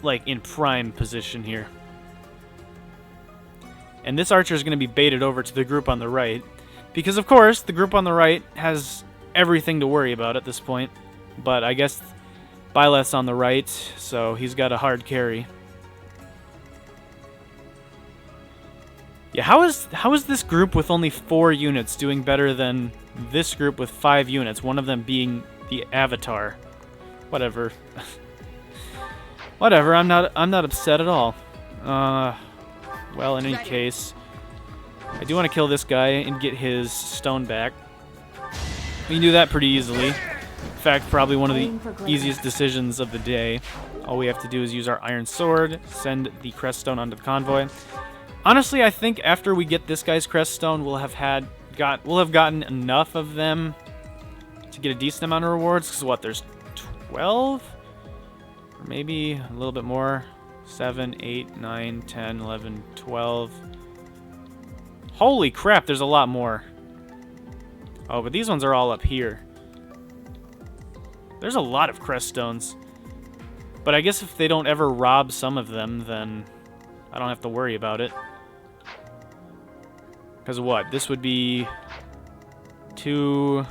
like in prime position here. And this archer is going to be baited over to the group on the right. Because, of course, the group on the right has everything to worry about at this point. But I guess Byleth's on the right, so he's got a hard carry. Yeah, how is this group with only 4 units doing better than this group with 5 units? One of them being the Avatar. Whatever. Whatever. I'm not upset at all. Well, in any case, I do want to kill this guy and get his stone back. We can do that pretty easily. In fact, probably one of the easiest decisions of the day. All we have to do is use our iron sword, send the crest stone onto the convoy. Honestly, I think after we get this guy's crest stone, we'll have gotten enough of them to get a decent amount of rewards. Because what, there's 12? Or maybe a little bit more. 7, 8, 9, 10, 11, 12. Holy crap, there's a lot more. Oh, but these ones are all up here. There's a lot of crest stones. But I guess if they don't ever rob some of them, then I don't have to worry about it. Because what? This would be 2...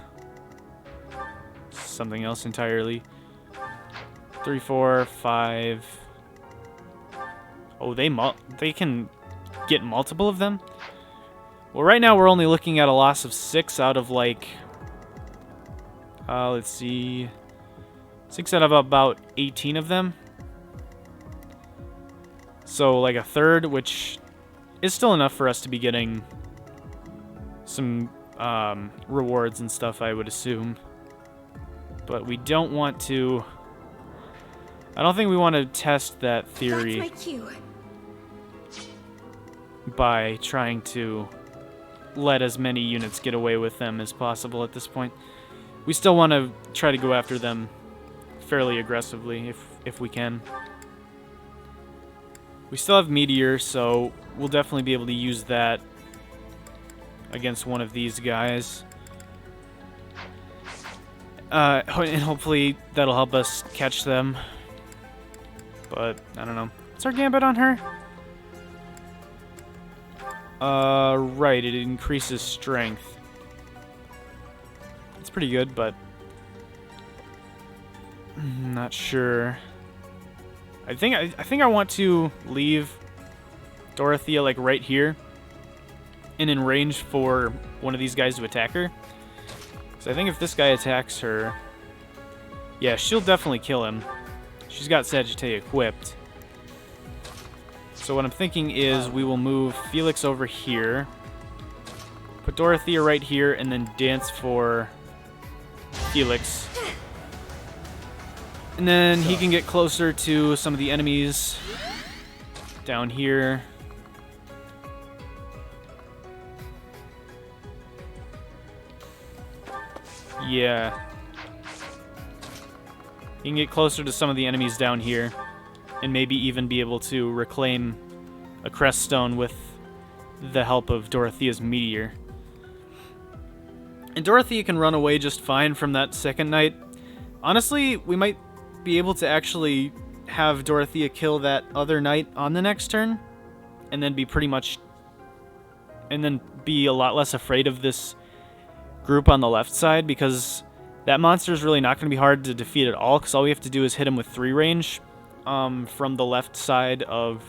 something else entirely. 3, 4, 5... Oh, they can get multiple of them? Well, right now we're only looking at a loss of 6 out of, like... let's see... 6 out of about 18 of them. So, like a third, which is still enough for us to be getting some rewards and stuff, I would assume. But we don't want to I don't think we want to test that theory That's my cue. by trying to let as many units get away with them as possible at this point. We still want to try to go after them fairly aggressively if we can. We still have Meteor, so we'll definitely be able to use that against one of these guys. And hopefully that'll help us catch them. But, I don't know. What's our gambit on her? Right, it increases strength. It's pretty good, but I'm not sure. I think I want to leave Dorothea like right here and in range for one of these guys to attack her. So I think if this guy attacks her, yeah, she'll definitely kill him. She's got Sagittae equipped. So what I'm thinking is we will move Felix over here, put Dorothea right here, and then dance for Felix. And then he can get closer to some of the enemies down here. Yeah. You can get closer to some of the enemies down here, and maybe even be able to reclaim a crest stone with the help of Dorothea's meteor. And Dorothea can run away just fine from that second knight. Honestly, we might be able to actually have Dorothea kill that other knight on the next turn, and then be a lot less afraid of this group on the left side, because that monster is really not going to be hard to defeat at all, because all we have to do is hit him with 3 range from the left side of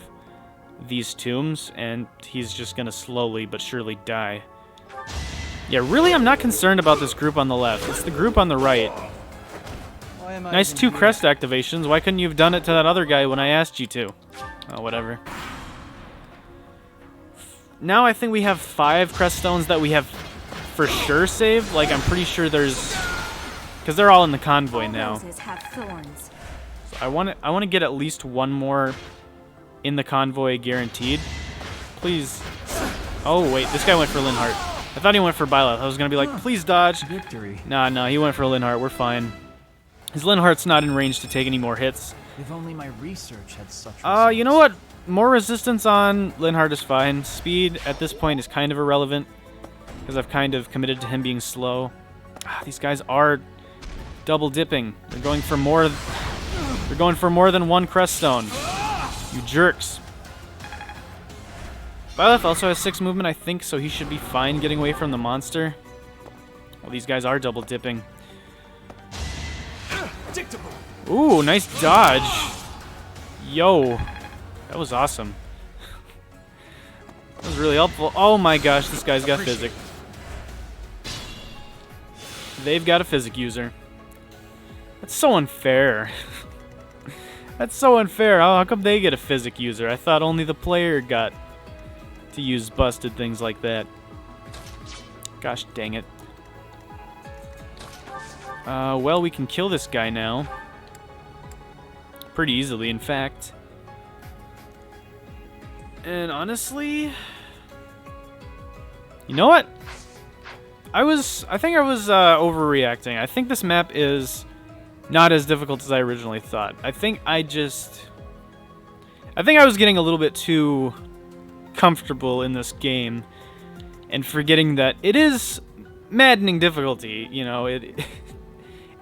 these tombs, and he's just going to slowly but surely die. Yeah, really, I'm not concerned about this group on the left. It's the group on the right. Nice 2 crest activations. Why couldn't you have done it to that other guy when I asked you to? Oh, whatever. Now I think we have 5 crest stones that we have for sure saved. Like, I'm pretty sure there's... because they're all in the convoy now. So I want to get at least one more in the convoy guaranteed. Please. Oh, wait. This guy went for Linhardt. I thought he went for Byleth. I was going to be like, please dodge. Victory. Nah, he went for Linhardt. We're fine. His Linhardt's not in range to take any more hits. If only my research had such results. You know what? More resistance on Linhardt is fine. Speed at this point is kind of irrelevant, because I've kind of committed to him being slow. These guys are double dipping. They're going for more. They're going for more than 1 crest stone. You jerks. Byleth also has 6 movement, I think, so he should be fine getting away from the monster. Well, these guys are double dipping. Ooh, nice dodge. Yo, that was awesome. That was really helpful. Oh my gosh, this guy's got physic. They've got a physic user. That's so unfair. That's so unfair. How come they get a physic user? I thought only the player got to use busted things like that. Gosh dang it. Well, we can kill this guy now. Pretty easily, in fact. And honestly... you know what? I think I was overreacting. I think this map is not as difficult as I originally thought. I think I was getting a little bit too comfortable in this game and forgetting that it is maddening difficulty. You know,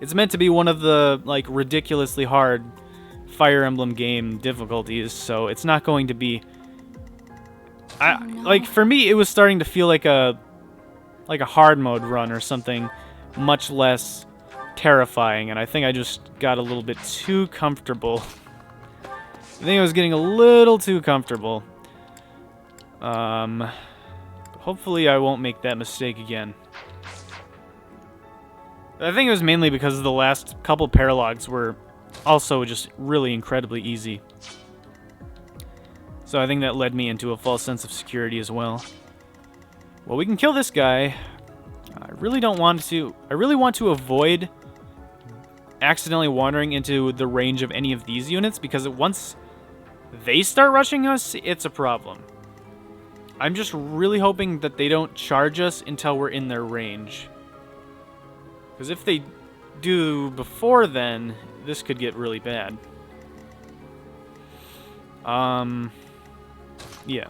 it's meant to be one of the like ridiculously hard Fire Emblem game difficulties, so it's not going to be like for me it was starting to feel like a hard mode run or something much less terrifying, and I think I just got a little bit too comfortable. I think I was getting a little too comfortable. Hopefully I won't make that mistake again. I think it was mainly because the last couple paralogs were also just really incredibly easy. So I think that led me into a false sense of security as well. Well, we can kill this guy. I really want to avoid accidentally wandering into the range of any of these units, because once they start rushing us, it's a problem. I'm just really hoping that they don't charge us until we're in their range. Because if they do before then, this could get really bad. Yeah.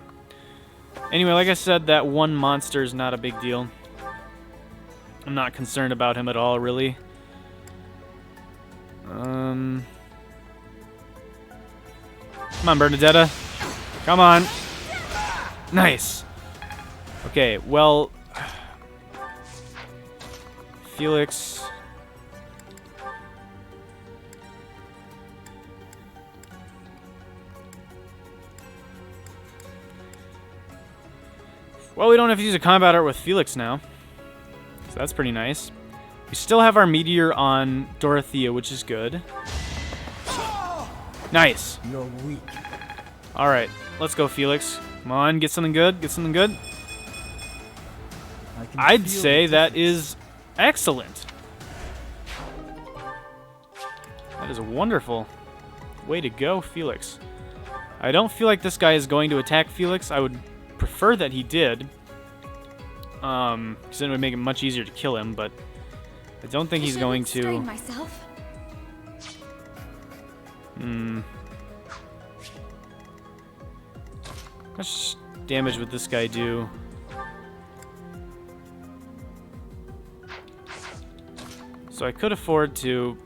Anyway, like I said, that one monster is not a big deal. I'm not concerned about him at all, really. Come on, Bernadetta. Come on. Nice. Okay, well... Felix... Well, we don't have to use a combat art with Felix now. So that's pretty nice. We still have our meteor on Dorothea, which is good. Nice. You're weak. Alright, let's go, Felix. Come on, get something good. Get something good. I'd say that is excellent. That is a wonderful. Way to go, Felix. I don't feel like this guy is going to attack Felix. I would prefer that he did. Because then it would make it much easier to kill him, but I don't think he's going to. Myself. How much damage would this guy do? So I could afford to.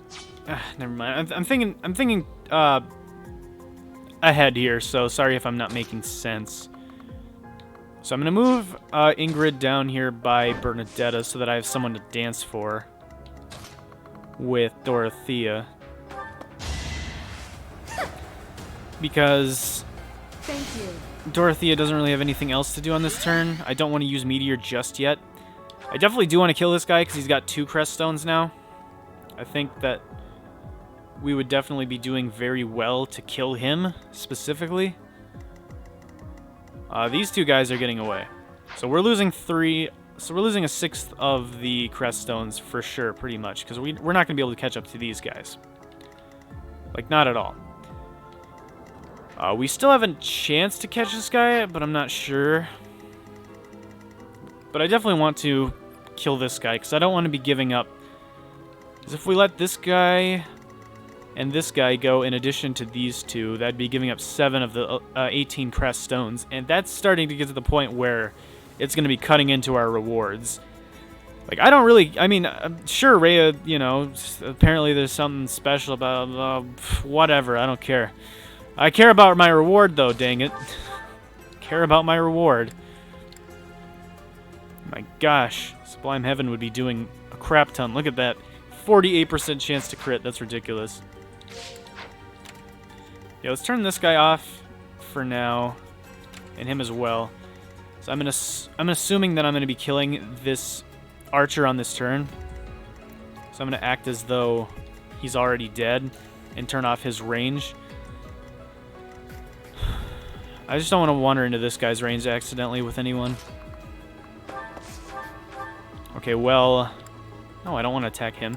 Never mind. I'm thinking ahead here. So sorry if I'm not making sense. So I'm gonna move Ingrid down here by Bernadetta so that I have someone to dance for with Dorothea. Because Thank you. Dorothea doesn't really have anything else to do on this turn. I don't want to use Meteor just yet. I definitely do want to kill this guy because he's got 2 crest stones now. I think that we would definitely be doing very well to kill him specifically. These 2 guys are getting away. So we're losing 3. So we're losing a 1/6 of the crest stones for sure, pretty much. Because we're not going to be able to catch up to these guys. Like, not at all. We still have a chance to catch this guy, but I'm not sure. But I definitely want to kill this guy, because I don't want to be giving up. Because if we let this guy and this guy go in addition to these 2, that'd be giving up 7 of the 18 crest stones. And that's starting to get to the point where it's going to be cutting into our rewards. Like, I don't really... I mean, I'm sure Rhea, you know, apparently there's something special about... whatever, I don't care. I care about my reward, though, dang it. Care about my reward. My gosh. Sublime Heaven would be doing a crap ton. Look at that. 48% chance to crit. That's ridiculous. Yeah, let's turn this guy off for now. And him as well. So I'm assuming that I'm going to be killing this archer on this turn. So I'm going to act as though he's already dead and turn off his range. I just don't want to wander into this guy's range accidentally with anyone. Okay, well... No, I don't want to attack him.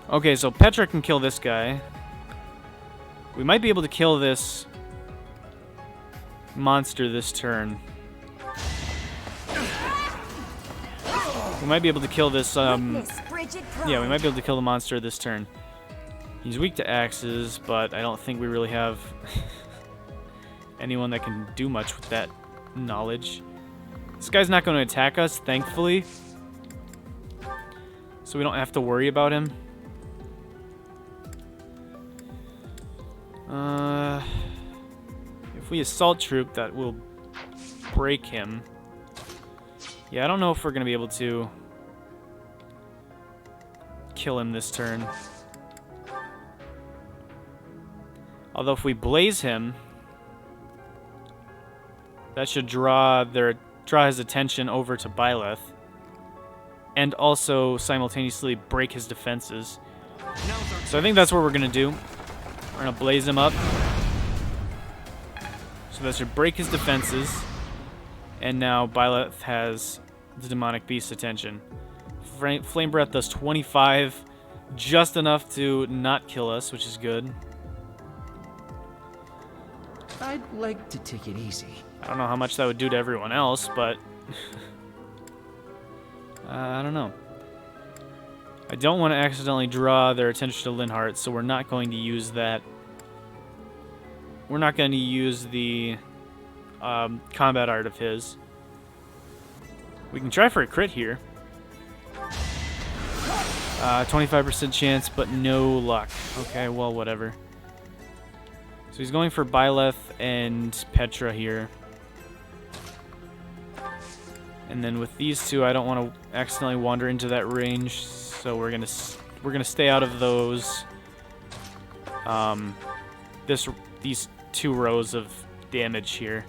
Okay, so Petra can kill this guy. We might be able to kill this monster this turn. We might be able to kill this, yeah, we might be able to kill the monster this turn. He's weak to axes, but I don't think we really have anyone that can do much with that knowledge. This guy's not going to attack us, thankfully. So we don't have to worry about him. If we assault troop, that will break him. Yeah, I don't know if we're going to be able to kill him this turn. Although if we blaze him, that should draw his attention over to Byleth. And also simultaneously break his defenses. So I think that's what we're going to do. We're going to blaze him up. So that should break his defenses. And now Byleth has the Demonic Beast's attention. Flame Breath does 25. just enough to not kill us, which is good. I'd like to take it easy. I don't know how much that would do to everyone else, but I don't know. I don't want to accidentally draw their attention to Linhardt, so we're not going to use that. We're not going to use the combat art of his. We can try for a crit here. 25% chance, but no luck. Okay, well, whatever. So he's going for Byleth and Petra here. And then with these two, I don't want to accidentally wander into that range, so we're gonna stay out of those. These 2 rows of damage here.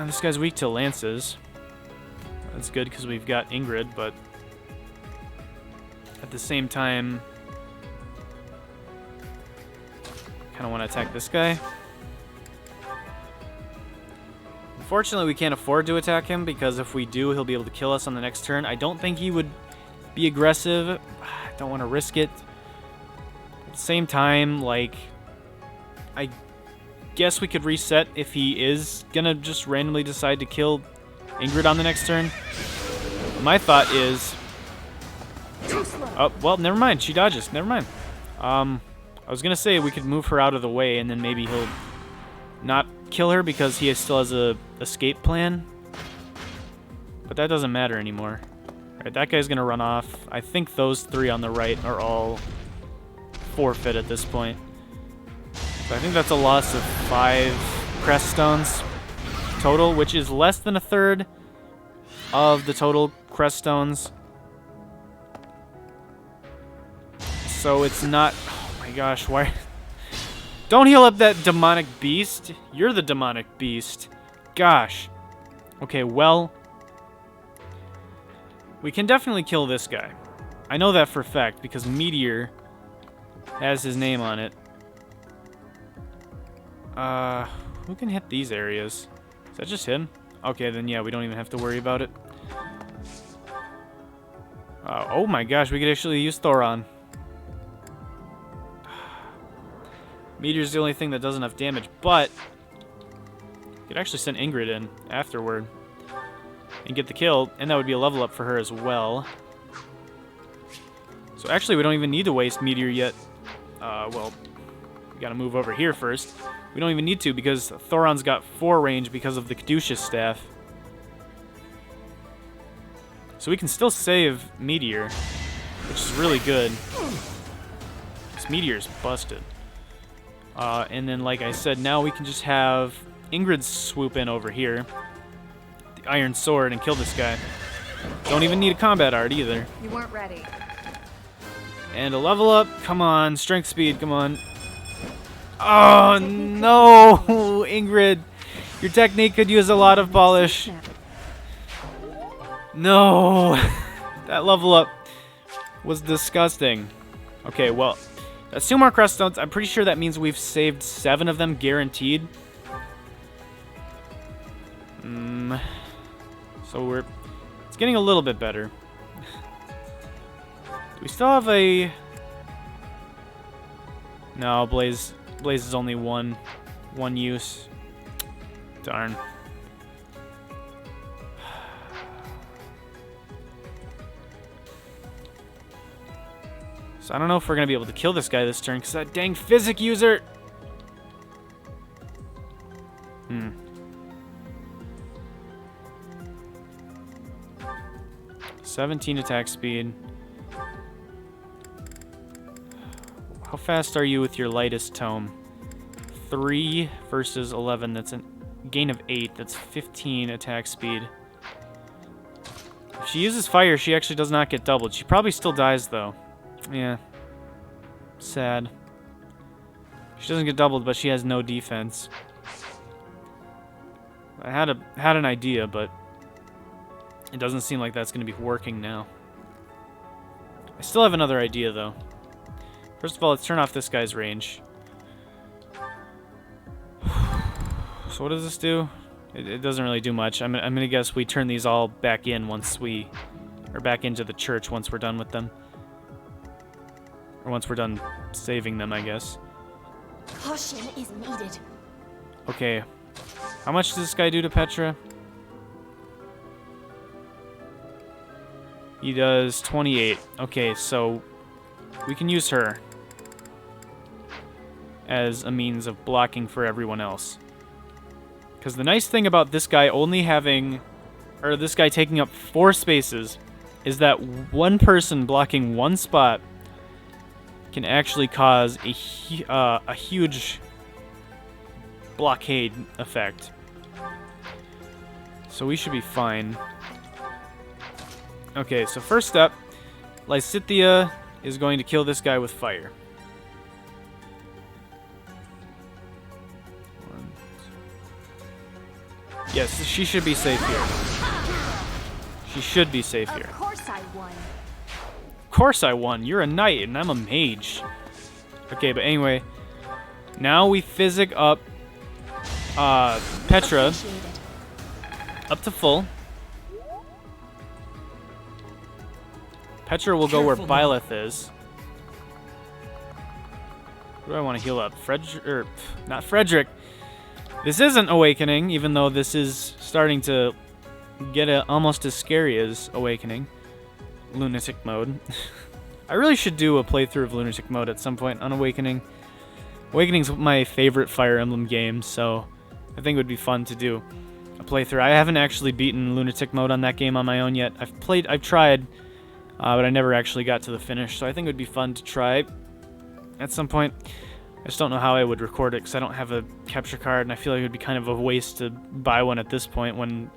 This guy's weak to lances. That's good because we've got Ingrid, but at the same time, kind of want to attack this guy. Unfortunately, we can't afford to attack him because if we do, he'll be able to kill us on the next turn. I don't think he would be aggressive. I don't want to risk it. At the same time, like, I guess we could reset if he is gonna just randomly decide to kill Ingrid on the next turn. My thought is... Oh, well, never mind. She dodges. Never mind. I was gonna say we could move her out of the way and then maybe he'll not kill her because he still has a escape plan. But that doesn't matter anymore. Alright, that guy's gonna run off. I think those 3 on the right are all forfeit at this point. So I think that's a loss of 5 crest stones total, which is less than a third of the total crest stones. So it's not... Oh my gosh, why... Don't heal up that demonic beast. You're the demonic beast. Gosh. Okay, well... We can definitely kill this guy. I know that for a fact because Meteor has his name on it. Who can hit these areas? Is that just him? Okay, then yeah, we don't even have to worry about it. Oh my gosh, we could actually use Thoron. Meteor's the only thing that does enough damage, but you could actually send Ingrid in afterward and get the kill, and that would be a level up for her as well. So actually, we don't even need to waste Meteor yet. Well, we gotta move over here first. We don't even need to because Thoron's got 4 range because of the Caduceus staff. So we can still save Meteor, which is really good. This Meteor's busted. And then, like I said, now we can just have Ingrid swoop in over here, the Iron Sword, and kill this guy. Don't even need a combat art either. You weren't ready. And a level up. Come on, strength speed. Come on. Oh no, Ingrid, your technique could use a lot of polish. No, that level up was disgusting. Okay, well, that's 2 more crest stones. I'm pretty sure that means we've saved 7 of them guaranteed. So it's getting a little bit better. Do we still have a... No, Blaze is only one use. Darn. So I don't know if we're going to be able to kill this guy this turn, because that dang physic user... 17 attack speed. How fast are you with your lightest tome? 3 versus 11. That's a gain of 8. That's 15 attack speed. If she uses fire, she actually does not get doubled. She probably still dies, though. Yeah. Sad. She doesn't get doubled, but she has no defense. I had an idea, but it doesn't seem like that's going to be working now. I still have another idea, though. First of all, let's turn off this guy's range. So what does this do? It doesn't really do much. I'm gonna guess we turn these all back in once we... Or back into the church once we're done with them. Or once we're done saving them, I guess. Caution is needed. Okay. How much does this guy do to Petra? He does 28. Okay, so we can use her as a means of blocking for everyone else. Because the nice thing about this guy only having, or this guy taking up 4 spaces, is that one person blocking one spot can actually cause a huge blockade effect. So we should be fine. Okay, so first up, Lysithea is going to kill this guy with fire. Yes, she should be safe here. She should be safe here. Of course I won. Of course I won. You're a knight and I'm a mage. Okay, but anyway, now we physic up Petra up to full. Petra will go where Byleth is. Who do I want to heal up? Not Frederick. This isn't Awakening, even though this is starting to get almost as scary as Awakening. Lunatic mode. I really should do a playthrough of Lunatic mode at some point on Awakening. Awakening's my favorite Fire Emblem game, so I think it would be fun to do a playthrough. I haven't actually beaten Lunatic mode on that game on my own yet. I've tried, but I never actually got to the finish, so I think it would be fun to try at some point. I just don't know how I would record it because I don't have a capture card, and I feel like it would be kind of a waste to buy one at this point when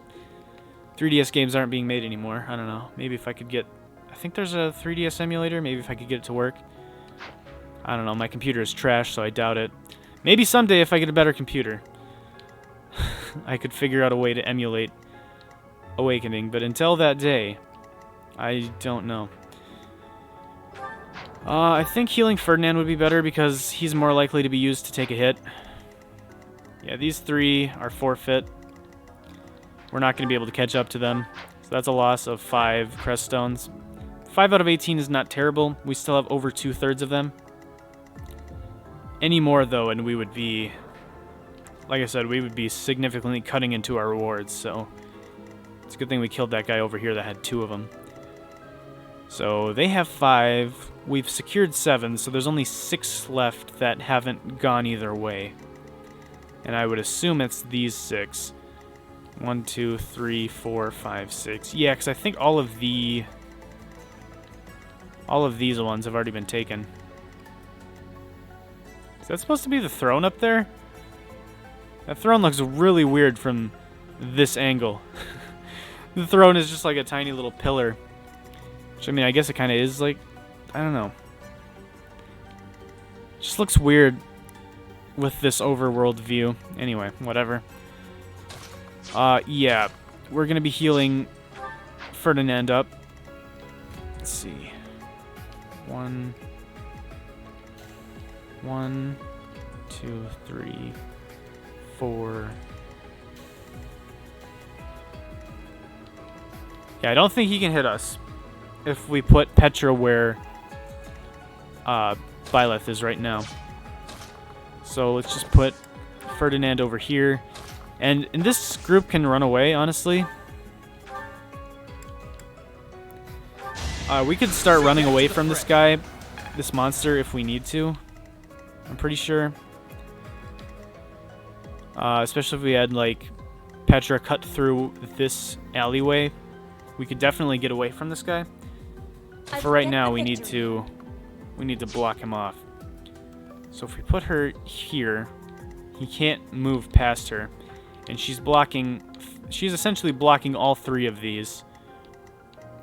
3DS games aren't being made anymore. I don't know. Maybe if I could get... I think there's a 3DS emulator. Maybe if I could get it to work. I don't know. My computer is trash, so I doubt it. Maybe someday if I get a better computer, I could figure out a way to emulate Awakening. But until that day, I don't know. I think healing Ferdinand would be better because he's more likely to be used to take a hit. Yeah, these 3 are forfeit. We're not going to be able to catch up to them. So that's a loss of 5 crest stones. 5 out of 18 is not terrible. We still have over 2/3 of them. Any more, though, and we would be... Like I said, we would be significantly cutting into our rewards, so... It's a good thing we killed that guy over here that had 2 of them. So they have 5. We've secured 7, so there's only 6 left that haven't gone either way. And I would assume it's these 6. 1, 2, 3, 4, 5, 6. Yeah, because I think all of these ones have already been taken. Is that supposed to be the throne up there? That throne looks really weird from this angle. The throne is just like a tiny little pillar. Which, I mean, I guess it kind of is, like, I don't know. It just looks weird with this overworld view. Anyway, whatever. Yeah. We're going to be healing Ferdinand up. Let's see. 1, 2, 3, 4. Yeah, I don't think he can hit us if we put Petra where Byleth is right now. So let's just put Ferdinand over here. And this group can run away, honestly. We could start running away from this guy, this monster, if we need to. I'm pretty sure. Especially if we had, like, Petra cut through this alleyway. We could definitely get away from this guy. For right now, we need to block him off. So if we put her here, he can't move past her. And she's essentially blocking all 3 of these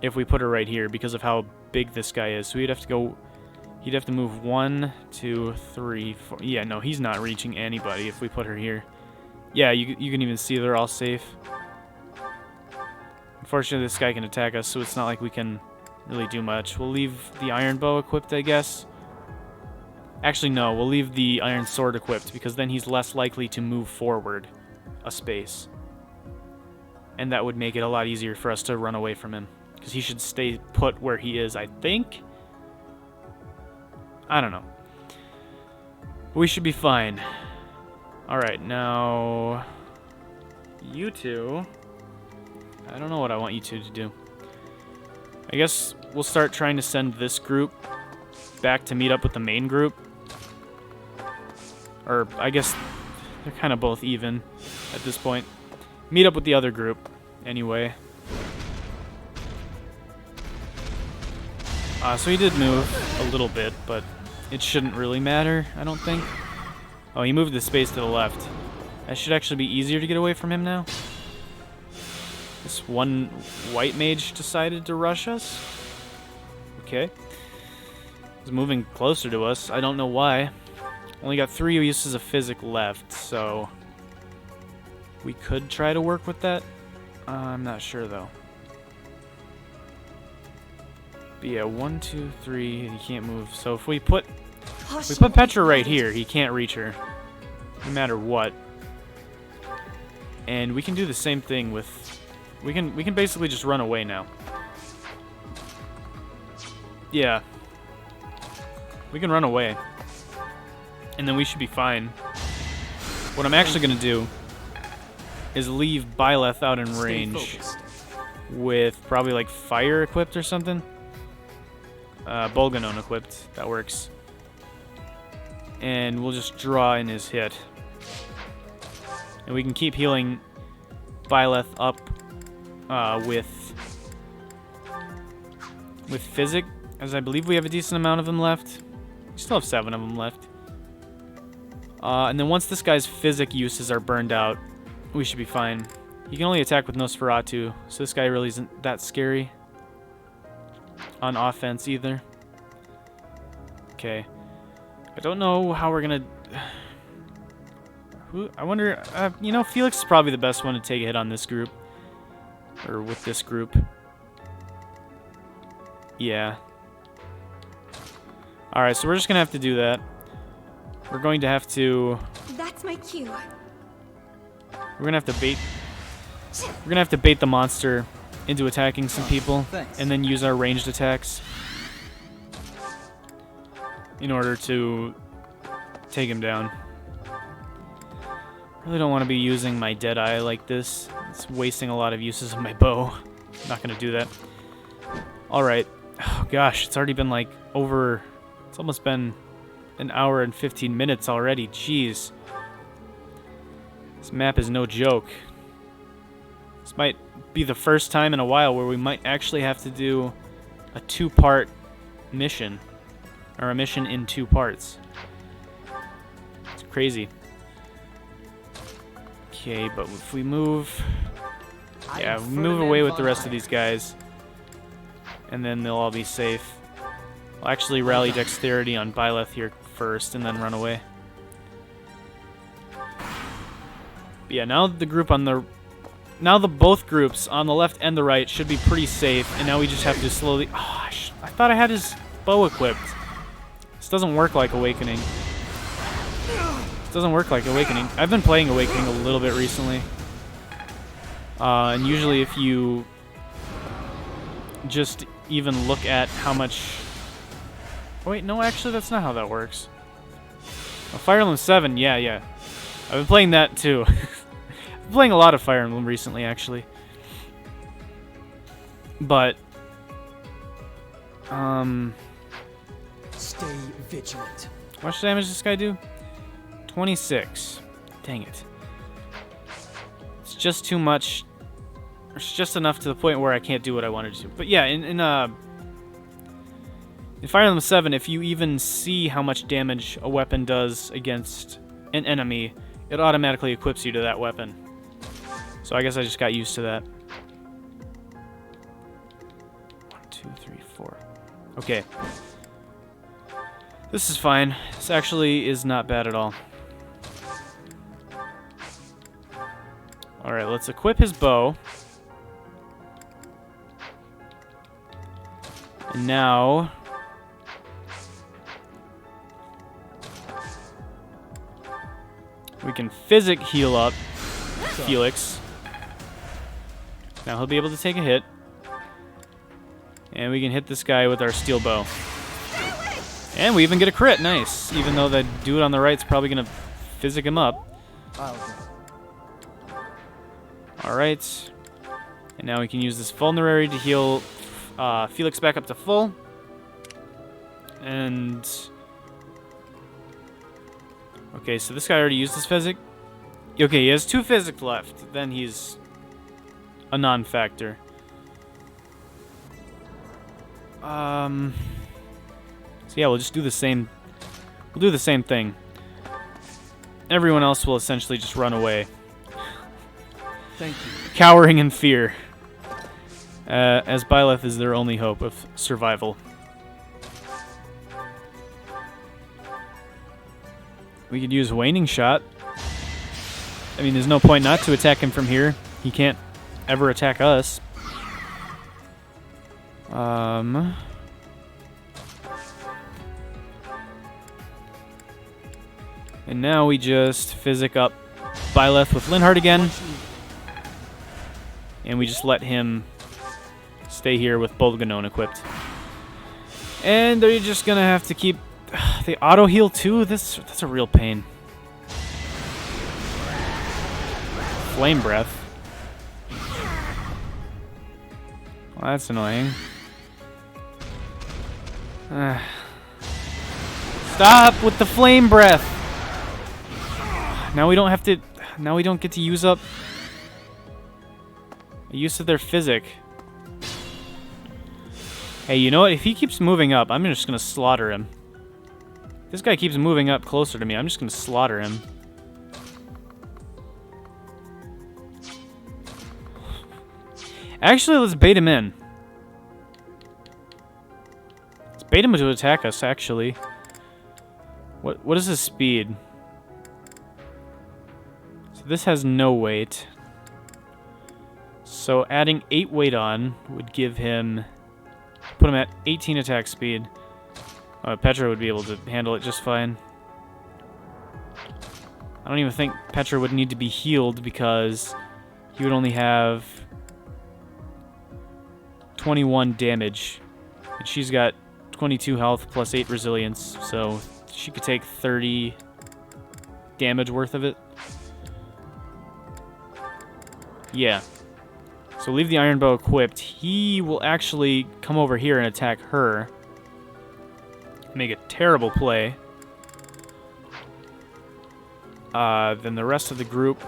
if we put her right here because of how big this guy is. So he'd have to move 1, 2, 3, 4. Yeah, no, he's not reaching anybody if we put her here. Yeah, you can even see they're all safe. Unfortunately, this guy can attack us, so it's not like we can really do much. We'll leave the iron bow equipped, I guess. Actually, no, we'll leave the iron sword equipped because then he's less likely to move forward a space. And that would make it a lot easier for us to run away from him. because he should stay put where he is, I think. I don't know. We should be fine. Alright, now... You two... I don't know what I want you two to do. I guess we'll start trying to send this group back to meet up with the main group. Or, I guess they're kind of both even at this point. Meet up with the other group, anyway. So he did move a little bit, but it shouldn't really matter, I don't think. Oh, he moved the space to the left. That should actually be easier to get away from him now. This one white mage decided to rush us. Okay. He's moving closer to us. I don't know why. Only got 3 uses of physic left, so we could try to work with that. I'm not sure though. But yeah, 1, 2, 3. He can't move. So if we put Petra right here, he can't reach her, no matter what. And we can do the same thing with. We can basically just run away now. Yeah. We can run away. And then we should be fine. What I'm actually going to do is leave Byleth out in range with probably like fire equipped or something. Bolganon equipped. That works. And we'll just draw in his hit. And we can keep healing Byleth up with Physic, as I believe we have a decent amount of them left. We still have 7 of them left. And then once this guy's Physic uses are burned out, we should be fine. He can only attack with Nosferatu, so this guy really isn't that scary on offense either. Okay. I don't know how we're gonna... I wonder... you know, Felix is probably the best one to take a hit on this group. Or with this group. Yeah. Alright, so we're just gonna have to do that. We're going to have to... That's my cue. We're gonna have to bait... We're gonna have to bait the monster into attacking some people. And then use our ranged attacks in order to take him down. Really don't want to be using my Deadeye like this. It's wasting a lot of uses of my bow. I'm not going to do that. Alright. Oh gosh, it's already been like over... It's almost been an hour and 15 minutes already. Jeez. This map is no joke. This might be the first time in a while where we might actually have to do a 2-part mission. Or a mission in 2 parts. It's crazy. Okay, but if we move... Yeah, we move away with the rest of these guys. And then they'll all be safe. I'll actually rally dexterity on Byleth here first and then run away. But yeah, now the group on the... Now the both groups on the left and the right should be pretty safe. And now we just have to slowly... Oh, I thought I had his bow equipped. This doesn't work like Awakening. This doesn't work like Awakening. I've been playing Awakening a little bit recently. And usually if you just even look at how much... Oh, wait, no, actually that's not how that works. Oh, Fire Emblem 7, yeah. I've been playing that too. I've been playing a lot of Fire Emblem recently, actually. But... Stay vigilant. How much damage does this guy do? 26. Dang it. It's just too much. It's just enough to the point where I can't do what I wanted to. But yeah, in Fire Emblem 7, if you even see how much damage a weapon does against an enemy, it automatically equips you to that weapon. So I guess I just got used to that. 1, 2, 3, 4. Okay. This is fine. This actually is not bad at all. Alright, let's equip his bow. And now... we can Physic heal up Felix. Now he'll be able to take a hit. And we can hit this guy with our steel bow. And we even get a crit. Nice. Even though the dude on the right is probably going to physic him up. Alright. And now we can use this vulnerary to heal Felix back up to full. And... okay, so this guy already used his physic. Okay, he has 2 physic left. Then he's a non-factor. So yeah, we'll just do the same. We'll do the same thing. Everyone else will essentially just run away. Thank you. Cowering in fear. As Byleth is their only hope of survival. We could use Waning Shot. I mean, there's no point not to attack him from here. He can't ever attack us. And now we just physic up Byleth with Linhardt again. And we just let him stay here with Bolganon equipped. And they're just gonna have to keep... they auto heal too? That's a real pain. Flame Breath. Well, that's annoying. Stop with the Flame Breath! Now we don't have to... now we don't get to use up a use of their physic. Hey, you know what? If he keeps moving up, I'm just gonna slaughter him. If this guy keeps moving up closer to me, I'm just gonna slaughter him. Actually, let's bait him in. Let's bait him to attack us, actually. What is his speed? So this has no weight. So adding 8 weight on would give him... put him at 18 attack speed. Petra would be able to handle it just fine. I don't even think Petra would need to be healed because he would only have 21 damage. And she's got 22 health plus 8 resilience, so she could take 30 damage worth of it. Yeah. So leave the iron bow equipped. He will actually come over here and attack her. Make a terrible play. Then the rest of the group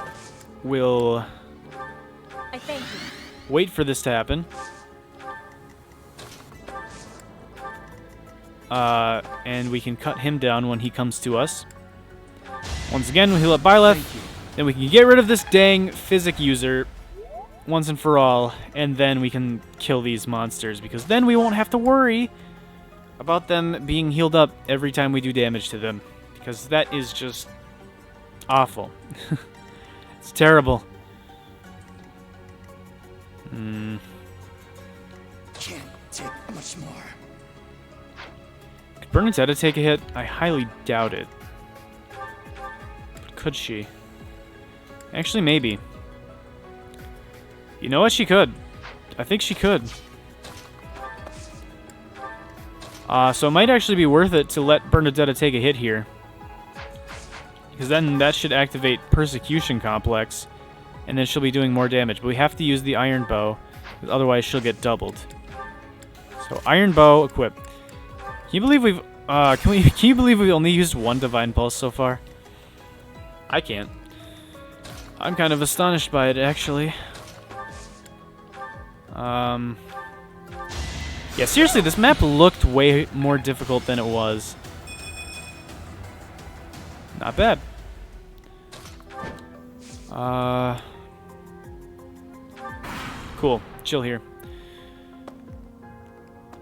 will I thank you. wait for this to happen. And we can cut him down when he comes to us. Once again, we'll heal up Byleth. Then we can get rid of this dang physic user once and for all, and then we can kill these monsters, because then we won't have to worry about them being healed up every time we do damage to them, because that is just awful. It's terrible. Can't take much more. Could Bernadetta take a hit? I highly doubt it. But could she? Actually, maybe. You know what? She could. I think she could. So it might actually be worth it to let Bernadetta take a hit here. Because then that should activate Persecution Complex. And then she'll be doing more damage. But we have to use the Iron Bow. Because otherwise she'll get doubled. So Iron Bow equipped. Can you believe we've... can you believe we've only used 1 Divine Pulse so far? I can't. I'm kind of astonished by it, actually. Yeah, seriously, this map looked way more difficult than it was. Not bad. Cool. Chill here.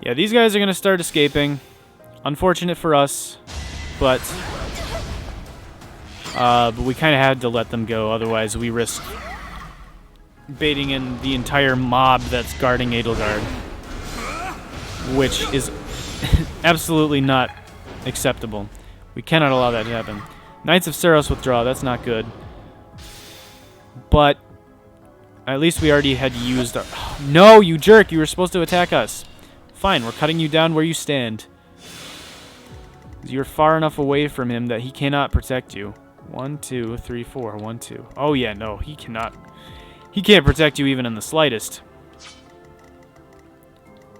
Yeah, these guys are gonna start escaping. Unfortunate for us, but we kind of had to let them go, otherwise we risk baiting in the entire mob that's guarding Edelgard, which is absolutely not acceptable. We cannot allow that to happen. Knights of Saros withdraw, that's not good. But at least we already had used our... No, you jerk, you were supposed to attack us. Fine, we're cutting you down where you stand. You're far enough away from him that he cannot protect you. 1, 2, 3, 4. 1, 2. Oh yeah, no, he cannot. He can't protect you even in the slightest.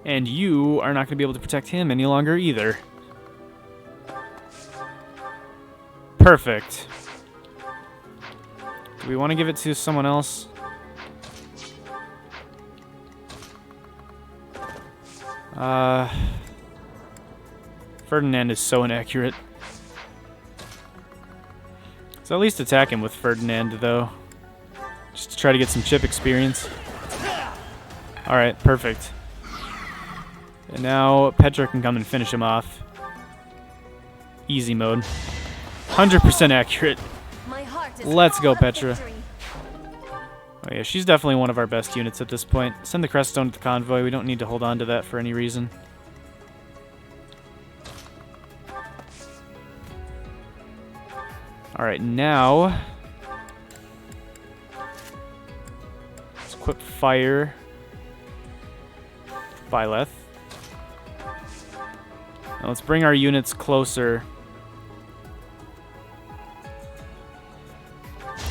And you are not going to be able to protect him any longer either. Perfect. Do we want to give it to someone else? Ferdinand is so inaccurate. So at least attack him with Ferdinand, though. Just to try to get some chip experience. Alright, perfect. And now Petra can come and finish him off. Easy mode. 100% accurate. Let's go, Petra. Oh yeah, she's definitely one of our best units at this point. Send the crest stone to the convoy. We don't need to hold on to that for any reason. Alright, now let's equip fire. Byleth. Now let's bring our units closer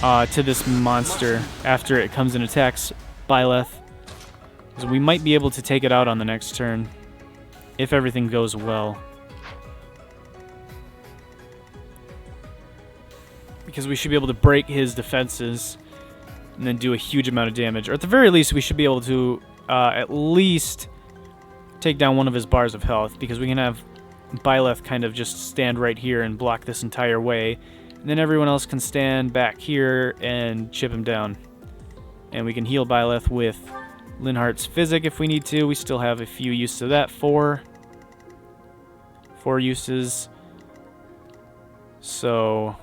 to this monster after it comes and attacks Byleth. Because we might be able to take it out on the next turn if everything goes well. Because we should be able to break his defenses and then do a huge amount of damage. Or at the very least, we should be able to at least take down one of his bars of health, because we can have Byleth kind of just stand right here and block this entire way. And then everyone else can stand back here and chip him down. And we can heal Byleth with Linhardt's Physic if we need to. We still have a few uses of that. Four uses. So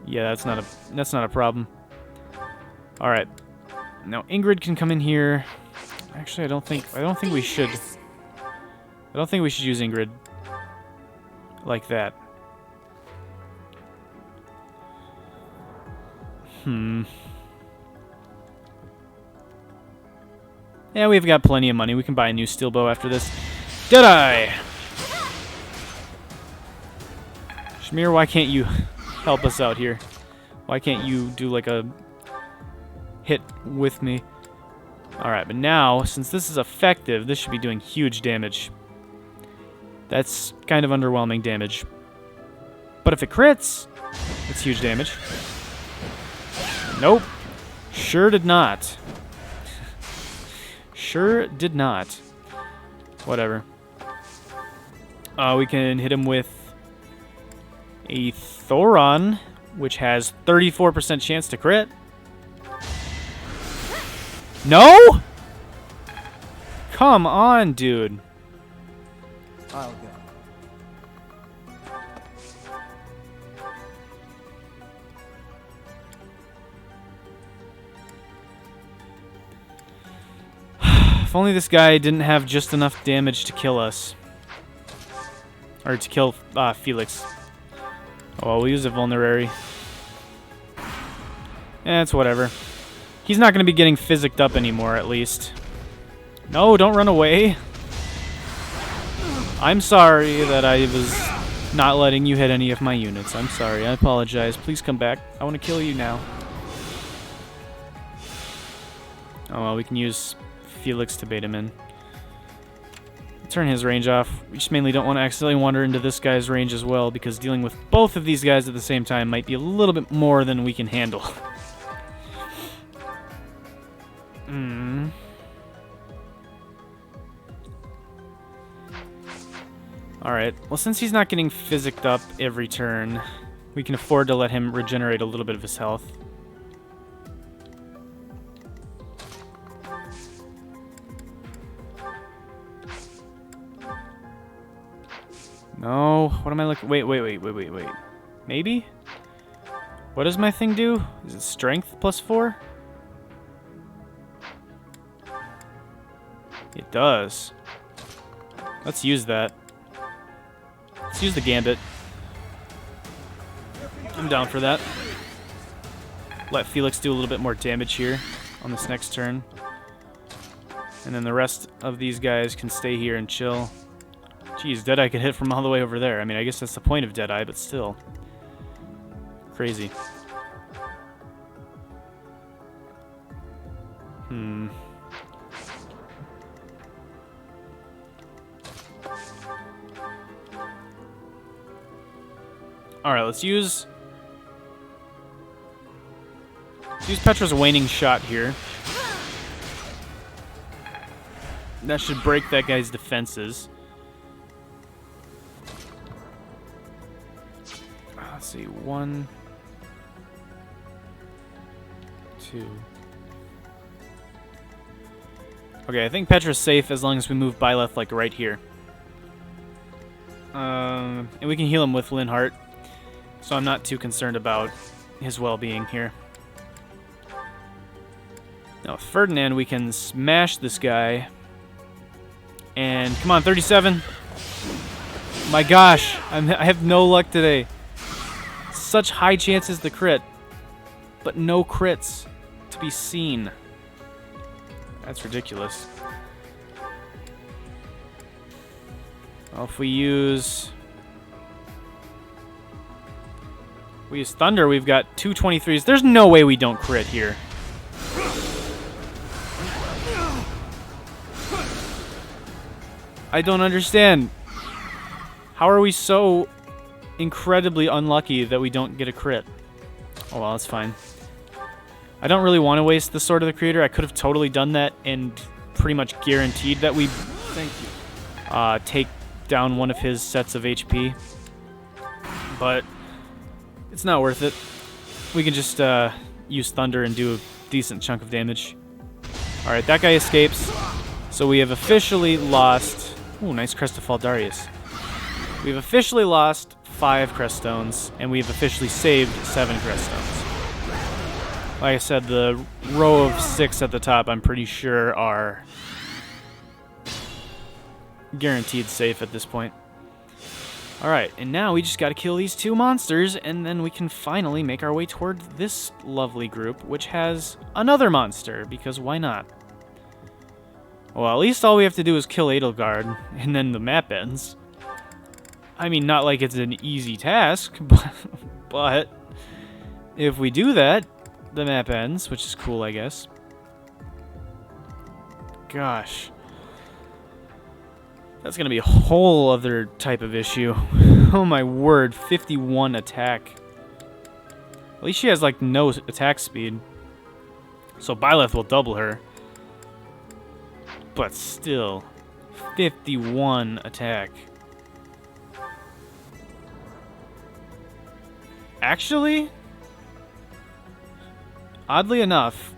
yeah, that's not a problem. Alright. Now Ingrid can come in here. Actually, I don't think we should. I don't think we should use Ingrid like that. Yeah, we've got plenty of money. We can buy a new steel bow after this. Did I? Shamir, why can't you help us out here? Why can't you do like a hit with me? Alright, but now, since this is effective, this should be doing huge damage. That's kind of underwhelming damage. But if it crits, it's huge damage. Nope. Sure did not. Sure did not. Whatever. We can hit him with a Thoron, which has 34% chance to crit. No? Come on, dude. I'll go. If only this guy didn't have just enough damage to kill us. Or to kill Felix. Oh, well, we'll use a vulnerary. It's whatever. He's not going to be getting physicked up anymore, at least. No, don't run away. I'm sorry that I was not letting you hit any of my units. I'm sorry. I apologize. Please come back. I want to kill you now. Oh, well, we can use Felix to bait him in. Turn his range off. We just mainly don't want to accidentally wander into this guy's range as well, because dealing with both of these guys at the same time might be a little bit more than we can handle. Alright, well, since he's not getting physicked up every turn, we can afford to let him regenerate a little bit of his health. No, what am I looking? Wait. Maybe? What does my thing do? Is it strength +4? It does. Let's use that. Let's use the gambit. I'm down for that. Let Felix do a little bit more damage here on this next turn. And then the rest of these guys can stay here and chill. Jeez, Deadeye could hit from all the way over there. I mean, I guess that's the point of Deadeye, but still. Crazy. Alright, let's use Petra's waning shot here. That should break that guy's defenses. Let's see, 1, 2. Okay, I think Petra's safe as long as we move Byleth like right here. And we can heal him with Linhardt, so I'm not too concerned about his well-being here. Now with Ferdinand, we can smash this guy. And come on, 37. My gosh, I have no luck today. Such high chances to crit, but no crits to be seen. That's ridiculous. Well, if we use Thunder, we've got 2 23s. There's no way we don't crit here. I don't understand. How are we so incredibly unlucky that we don't get a crit? Oh well, that's fine. I don't really want to waste the Sword of the Creator. I could have totally done that and pretty much guaranteed that we take down one of his sets of HP. But it's not worth it. We can just use Thunder and do a decent chunk of damage. Alright, that guy escapes. So we have officially lost... Ooh, nice Crest of Faldarius. We've officially lost 5 Crest Stones, and we've officially saved 7 Crest Stones. Like I said, the row of 6 at the top, I'm pretty sure, are guaranteed safe at this point. Alright, and now we just gotta kill these 2 monsters, and then we can finally make our way toward this lovely group, which has another monster, because why not? Well, at least all we have to do is kill Edelgard, and then the map ends. I mean, not like it's an easy task, but if we do that, the map ends, which is cool, I guess. Gosh. That's gonna be a whole other type of issue. Oh my word, 51 attack. At least she has, like, no attack speed. So Byleth will double her. But still, 51 attack. Actually, oddly enough,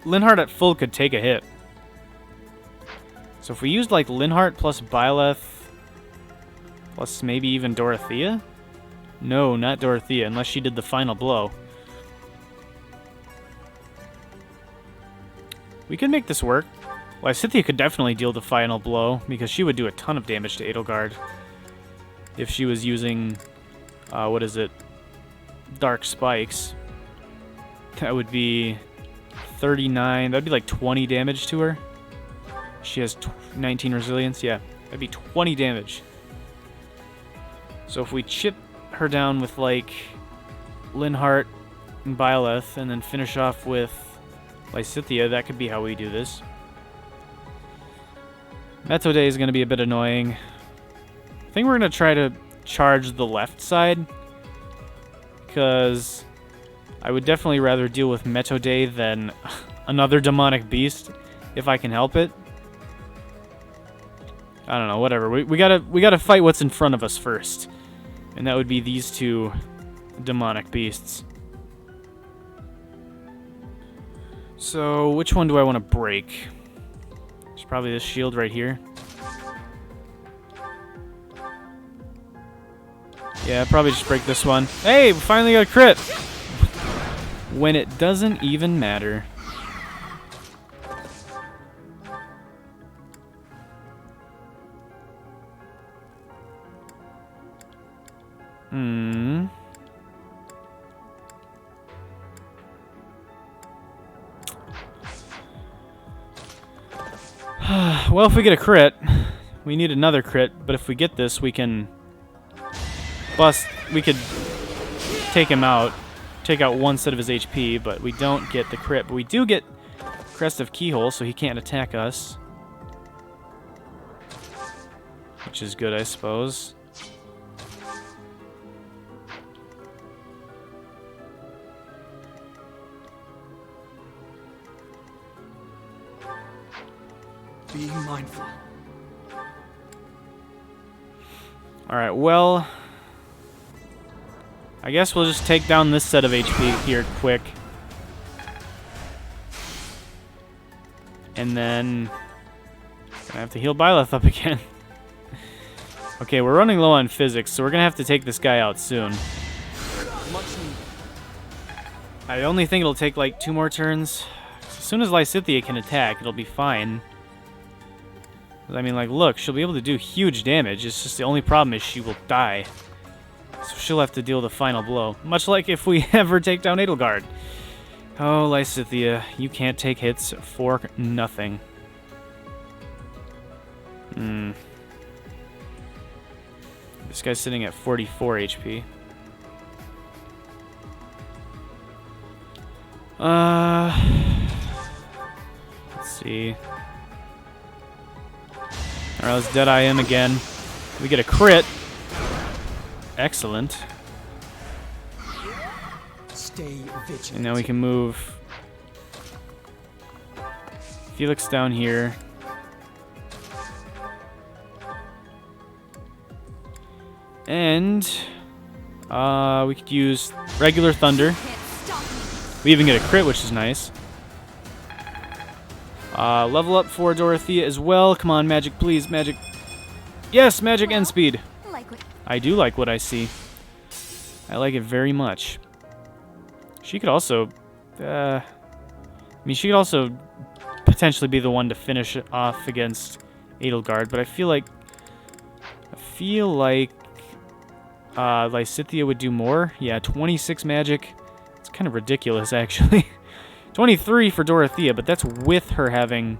Linhardt at full could take a hit. So if we used like Linhardt plus Byleth plus maybe even Dorothea? No, not Dorothea, unless she did the final blow. We could make this work. Lysithea could definitely deal the final blow, because she would do a ton of damage to Edelgard if she was using, what is it, Dark Spikes. That would be 39, that would be like 20 damage to her. She has 19 resilience, yeah, that'd be 20 damage. So if we chip her down with like Linhardt and Byleth, and then finish off with Lysithea, that could be how we do this. Metode is going to be a bit annoying. I think we're going to try to charge the left side, because I would definitely rather deal with Metode than another demonic beast, if I can help it. I don't know, whatever. We gotta fight what's in front of us first, and that would be these 2 demonic beasts. So which one do I want to break? There's probably this shield right here. Yeah, probably just break this one. Hey, we finally got a crit! When it doesn't even matter. Well, if we get a crit, we need another crit, but if we get this, we can bust. We could take him out, take out one set of his HP, but we don't get the crit. But we do get Crest of Keyhole, so he can't attack us, which is good, I suppose. Be mindful. Alright, well, I guess we'll just take down this set of HP here quick. And then gonna have to heal Byleth up again. Okay, we're running low on physics, so we're gonna have to take this guy out soon. Much needed. I only think it'll take like 2 more turns. As soon as Lysithea can attack, it'll be fine. I mean, like, look, she'll be able to do huge damage. It's just the only problem is she will die. So she'll have to deal the final blow. Much like if we ever take down Edelgard. Oh, Lysithea, you can't take hits for nothing. This guy's sitting at 44 HP. Let's see. Alright, let's Deadeye him again. We get a crit. Excellent. Stay vigilant. And now we can move Felix down here. And we could use regular thunder. We even get a crit, which is nice. Level up for Dorothea as well. Come on, magic, please, magic. Yes, magic and speed. I do like what I see. I like it very much. She could also, I mean, she could also potentially be the one to finish it off against Edelgard, but I feel like Lysithea would do more. Yeah, 26 magic. It's kind of ridiculous, actually. 23 for Dorothea, but that's with her having,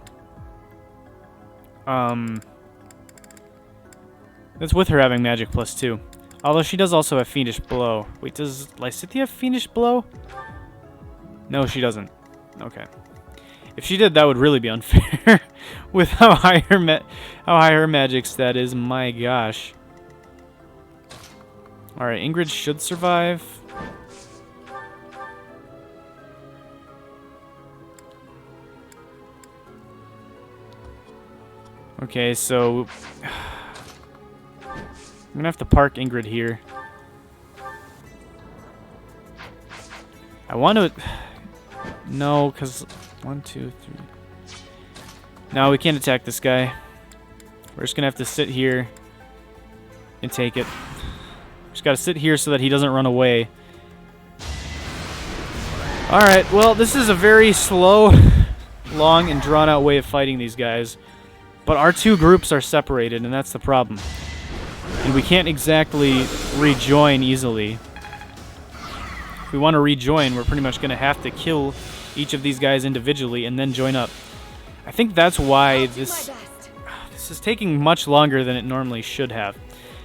that's with her having magic +2. Although she does also have Fiendish Blow. Wait, does Lysithea have Fiendish Blow? No, she doesn't. Okay. If she did, that would really be unfair with how high her magic stat is. My gosh. All right, Ingrid should survive. Okay, so I'm gonna have to park Ingrid here. I want to. No, because 1, 2, 3. No, we can't attack this guy. We're just gonna have to sit here and take it. Just gotta sit here so that he doesn't run away. Alright, well, this is a very slow, long, and drawn-out way of fighting these guys. But our two groups are separated, and that's the problem. And we can't exactly rejoin easily. If we want to rejoin, we're pretty much going to have to kill each of these guys individually and then join up. I think that's why this is taking much longer than it normally should have.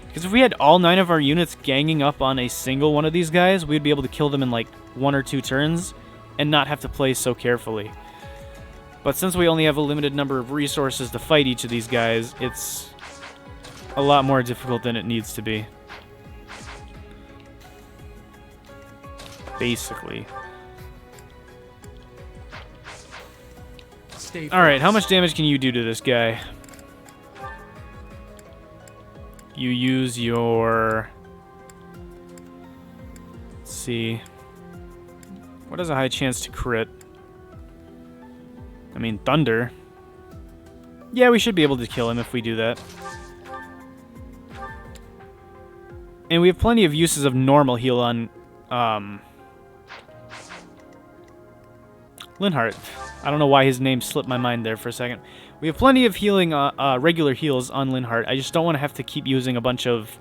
Because if we had all 9 of our units ganging up on a single one of these guys, we'd be able to kill them in like 1 or 2 turns and not have to play so carefully. But since we only have a limited number of resources to fight each of these guys, it's a lot more difficult than it needs to be. Basically. Alright, how much damage can you do to this guy? You use your... Let's see. What has a high chance to crit? I mean, Thunder. Yeah, we should be able to kill him if we do that. And we have plenty of uses of normal heal on Linhardt. I don't know why his name slipped my mind there for a second. We have plenty of healing, regular heals on Linhardt. I just don't want to have to keep using a bunch of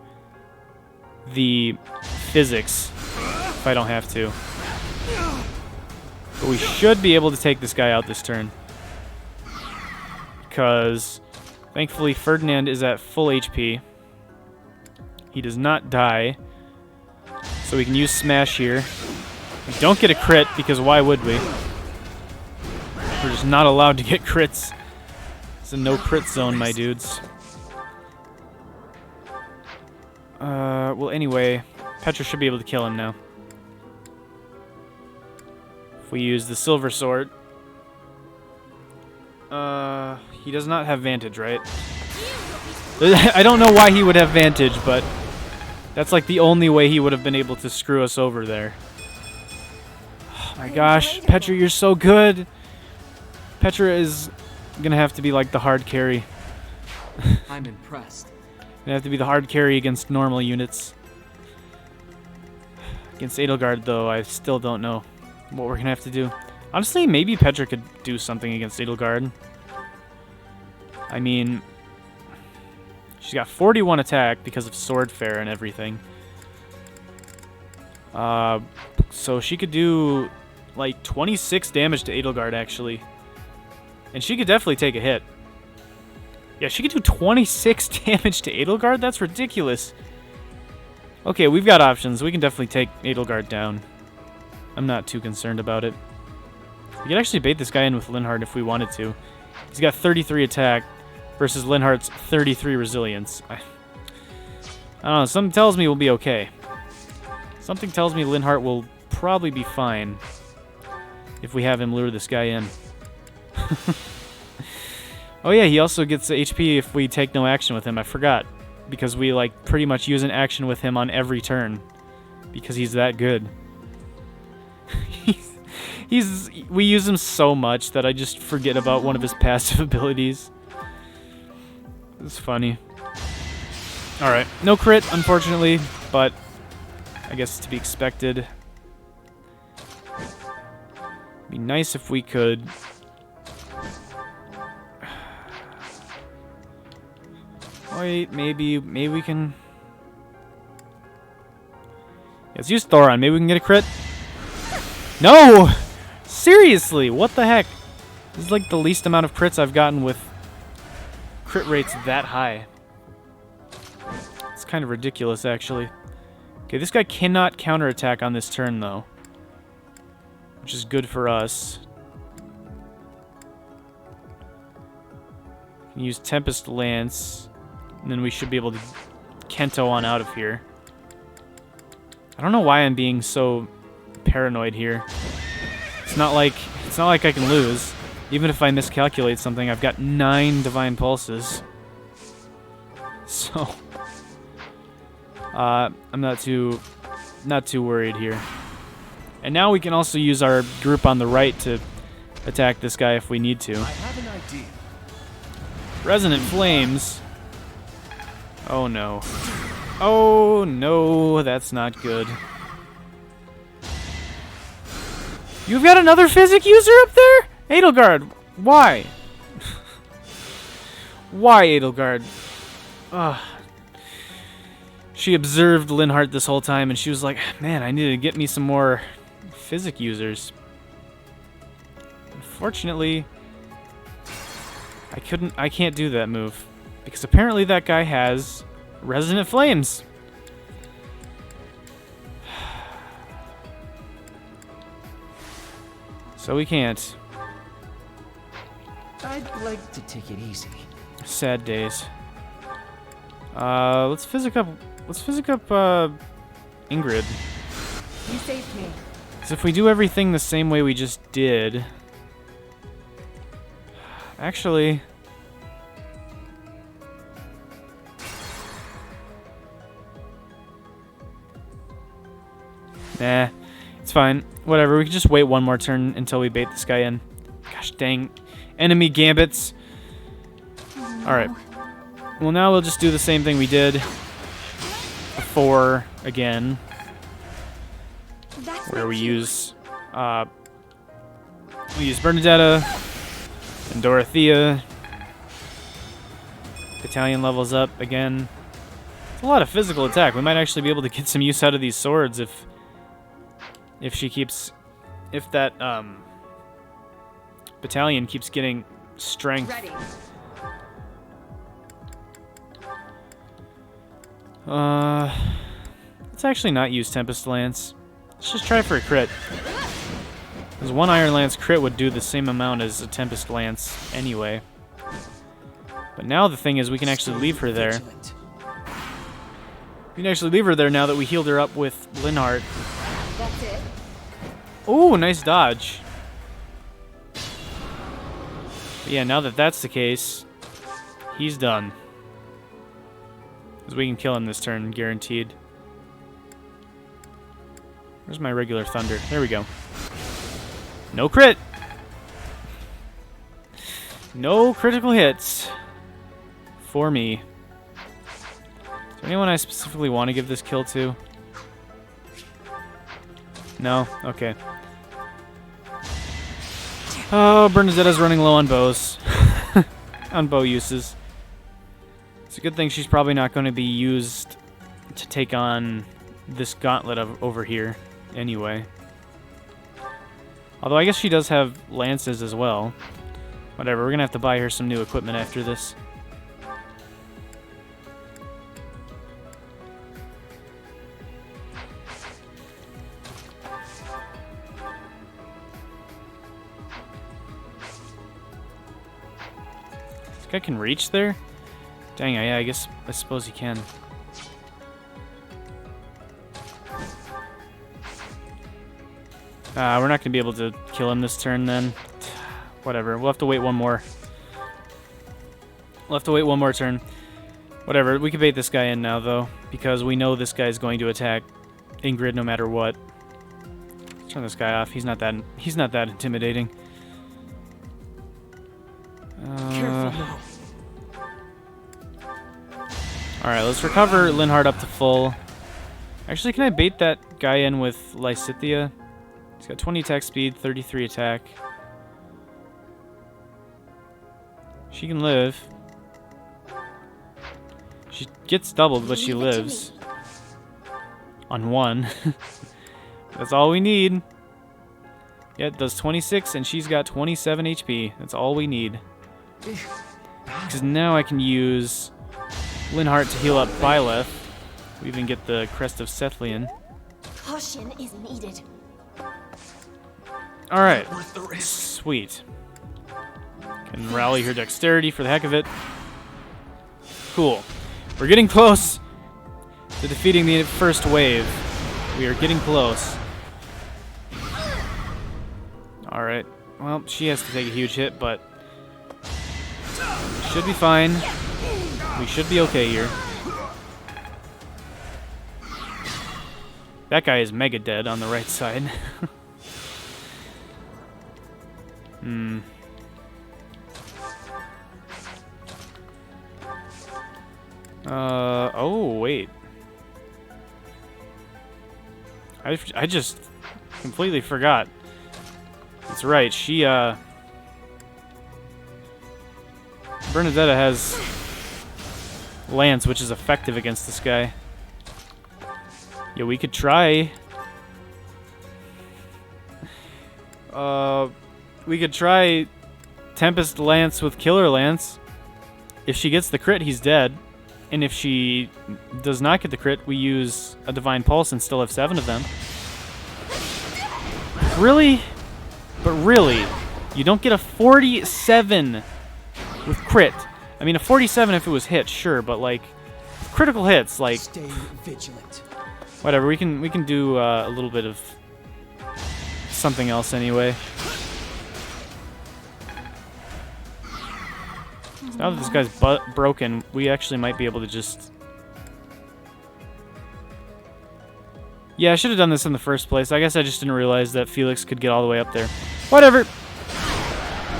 the physics if I don't have to. But we should be able to take this guy out this turn. because thankfully Ferdinand is at full HP. He does not die. So we can use Smash here. We don't get a crit because why would we? We're just not allowed to get crits. It's a no crit zone, my dudes. Well, anyway, Petra should be able to kill him now. If we use the silver sword. He does not have Vantage, right? I don't know why he would have Vantage, but that's like the only way he would have been able to screw us over there. Oh my gosh, Petra, you're so good! Petra is gonna have to be like the hard carry. I'm impressed. Gonna have to be the hard carry against normal units. Against Edelgard, though, I still don't know what we're gonna have to do. Honestly, maybe Petra could do something against Edelgard. I mean, she's got 41 attack because of Swordfare and everything. So she could do like 26 damage to Edelgard, actually. And she could definitely take a hit. Yeah, she could do 26 damage to Edelgard? That's ridiculous. Okay, we've got options. We can definitely take Edelgard down. I'm not too concerned about it. We could actually bait this guy in with Linhardt if we wanted to. He's got 33 attack versus Linhardt's 33 resilience. I don't know. Something tells me we'll be okay. Something tells me Linhardt will probably be fine if we have him lure this guy in. Oh yeah, he also gets HP if we take no action with him. I forgot. Because we like pretty much use an action with him on every turn. Because he's that good. We use him so much that I just forget about one of his passive abilities. It's funny. Alright, no crit, unfortunately, but I guess to be expected. Be nice if we could. Wait, maybe we can. Let's use Thoron. Maybe we can get a crit. No! Seriously, what the heck? This is like the least amount of crits I've gotten with crit rates that high. It's kind of ridiculous, actually. Okay, this guy cannot counterattack on this turn, though. Which is good for us. Can use Tempest Lance. And then we should be able to Kento on out of here. I don't know why I'm being so paranoid here. It's not like I can lose. Even if I miscalculate something, I've got 9 Divine Pulses. So I'm not too worried here. And now we can also use our group on the right to attack this guy if we need to. I have an idea. Resonant Flames. Oh no. Oh no, that's not good. You've got another physic user up there? Edelgard, why? Why, Edelgard? Ugh. She observed Linhardt this whole time and she was like, man, I need to get me some more physic users. Unfortunately, I can't do that move. Because apparently that guy has Resonant Flames. So we can't. I'd like to take it easy. Sad days. Let's physic up Ingrid. You saved me. Because if we do everything the same way we just did... Actually... Nah, it's fine. Whatever, we can just wait one more turn until we bait this guy in. Gosh dang. Enemy gambits. Alright. Well, now we'll just do the same thing we did before again. Where we use Bernadetta and Dorothea. Battalion levels up again. It's a lot of physical attack. We might actually be able to get some use out of these swords if that battalion keeps getting strength. Ready. Let's actually not use Tempest Lance. Let's just try for a crit. Because one Iron Lance crit would do the same amount as a Tempest Lance anyway. But now the thing is we can actually leave her there. We can actually leave her there now that we healed her up with Linhardt. That's it. Ooh, nice dodge. But yeah, now that that's the case, he's done. Because we can kill him this turn, guaranteed. Where's my regular thunder? There we go. No crit! No critical hits for me. Is there anyone I specifically want to give this kill to? No? Okay. Oh, Bernazetta's running low on bows. On bow uses. It's a good thing she's probably not going to be used to take on this gauntlet over here anyway. Although I guess she does have lances as well. Whatever, we're going to have to buy her some new equipment after this. This guy can reach there? Dang, yeah, I suppose he can. We're not going to be able to kill him this turn then. Whatever, we'll have to wait one more. We'll have to wait one more turn. Whatever, we can bait this guy in now though, because we know this guy's going to attack Ingrid no matter what. Let's turn this guy off. He's not that intimidating. Alright, let's recover Linhardt up to full. Actually, can I bait that guy in with Lysithea? He's got 20 attack speed, 33 attack. She can live. She gets doubled, but she lives. On one. That's all we need. Yeah, it does 26, and she's got 27 HP. That's all we need. Because now I can use Linhardt to heal up Byleth. We even get the crest of Sethlian. Caution is needed. Alright. Sweet. Can rally her dexterity for the heck of it. Cool. We're getting close to defeating the first wave. We are getting close. Alright. Well, she has to take a huge hit, but should be fine. We should be okay here. That guy is mega dead on the right side. Oh, wait. I just completely forgot. That's right, Bernadetta has Lance, which is effective against this guy. Yeah, we could try. We could try Tempest Lance with Killer Lance. If she gets the crit, he's dead. And if she does not get the crit, we use a Divine Pulse and still have 7 of them. Really? But really, you don't get a 47 with crit. I mean, a 47 if it was hit, sure, but like critical hits, like Stay vigilant. whatever. We can do a little bit of something else anyway. So now that this guy's broken, we actually might be able to just... Yeah, I should have done this in the first place. I guess I just didn't realize that Felix could get all the way up there. Whatever.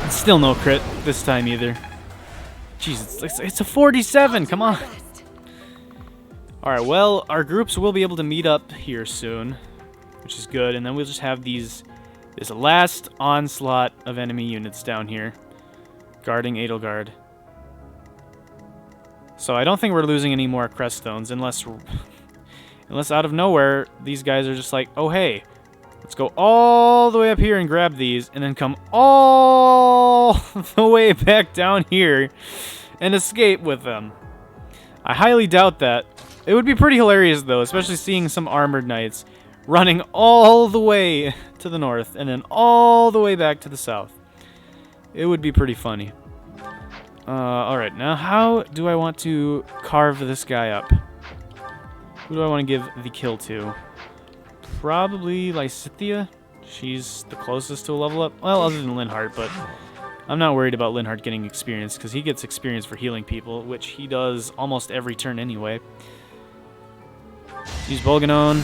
Still no crit this time either. Jeez, it's a 47. Come on. Alright, well, our groups will be able to meet up here soon, which is good. And then we'll just have this last onslaught of enemy units down here guarding Edelgard. So I don't think we're losing any more crest stones unless out of nowhere these guys are just like, oh hey, let's go all the way up here and grab these and then come all the way back down here and escape with them. I highly doubt that, It would be pretty hilarious, though, especially seeing some armored knights running all the way to the north and then all the way back to the south. It would be pretty funny. Alright, now how do I want to carve this guy up? Who do I want to give the kill to? Probably Lysithea. She's the closest to a level up. Well, other than Linhardt, but I'm not worried about Linhardt getting experience, because he gets experience for healing people, which he does almost every turn anyway. Use Bolganon.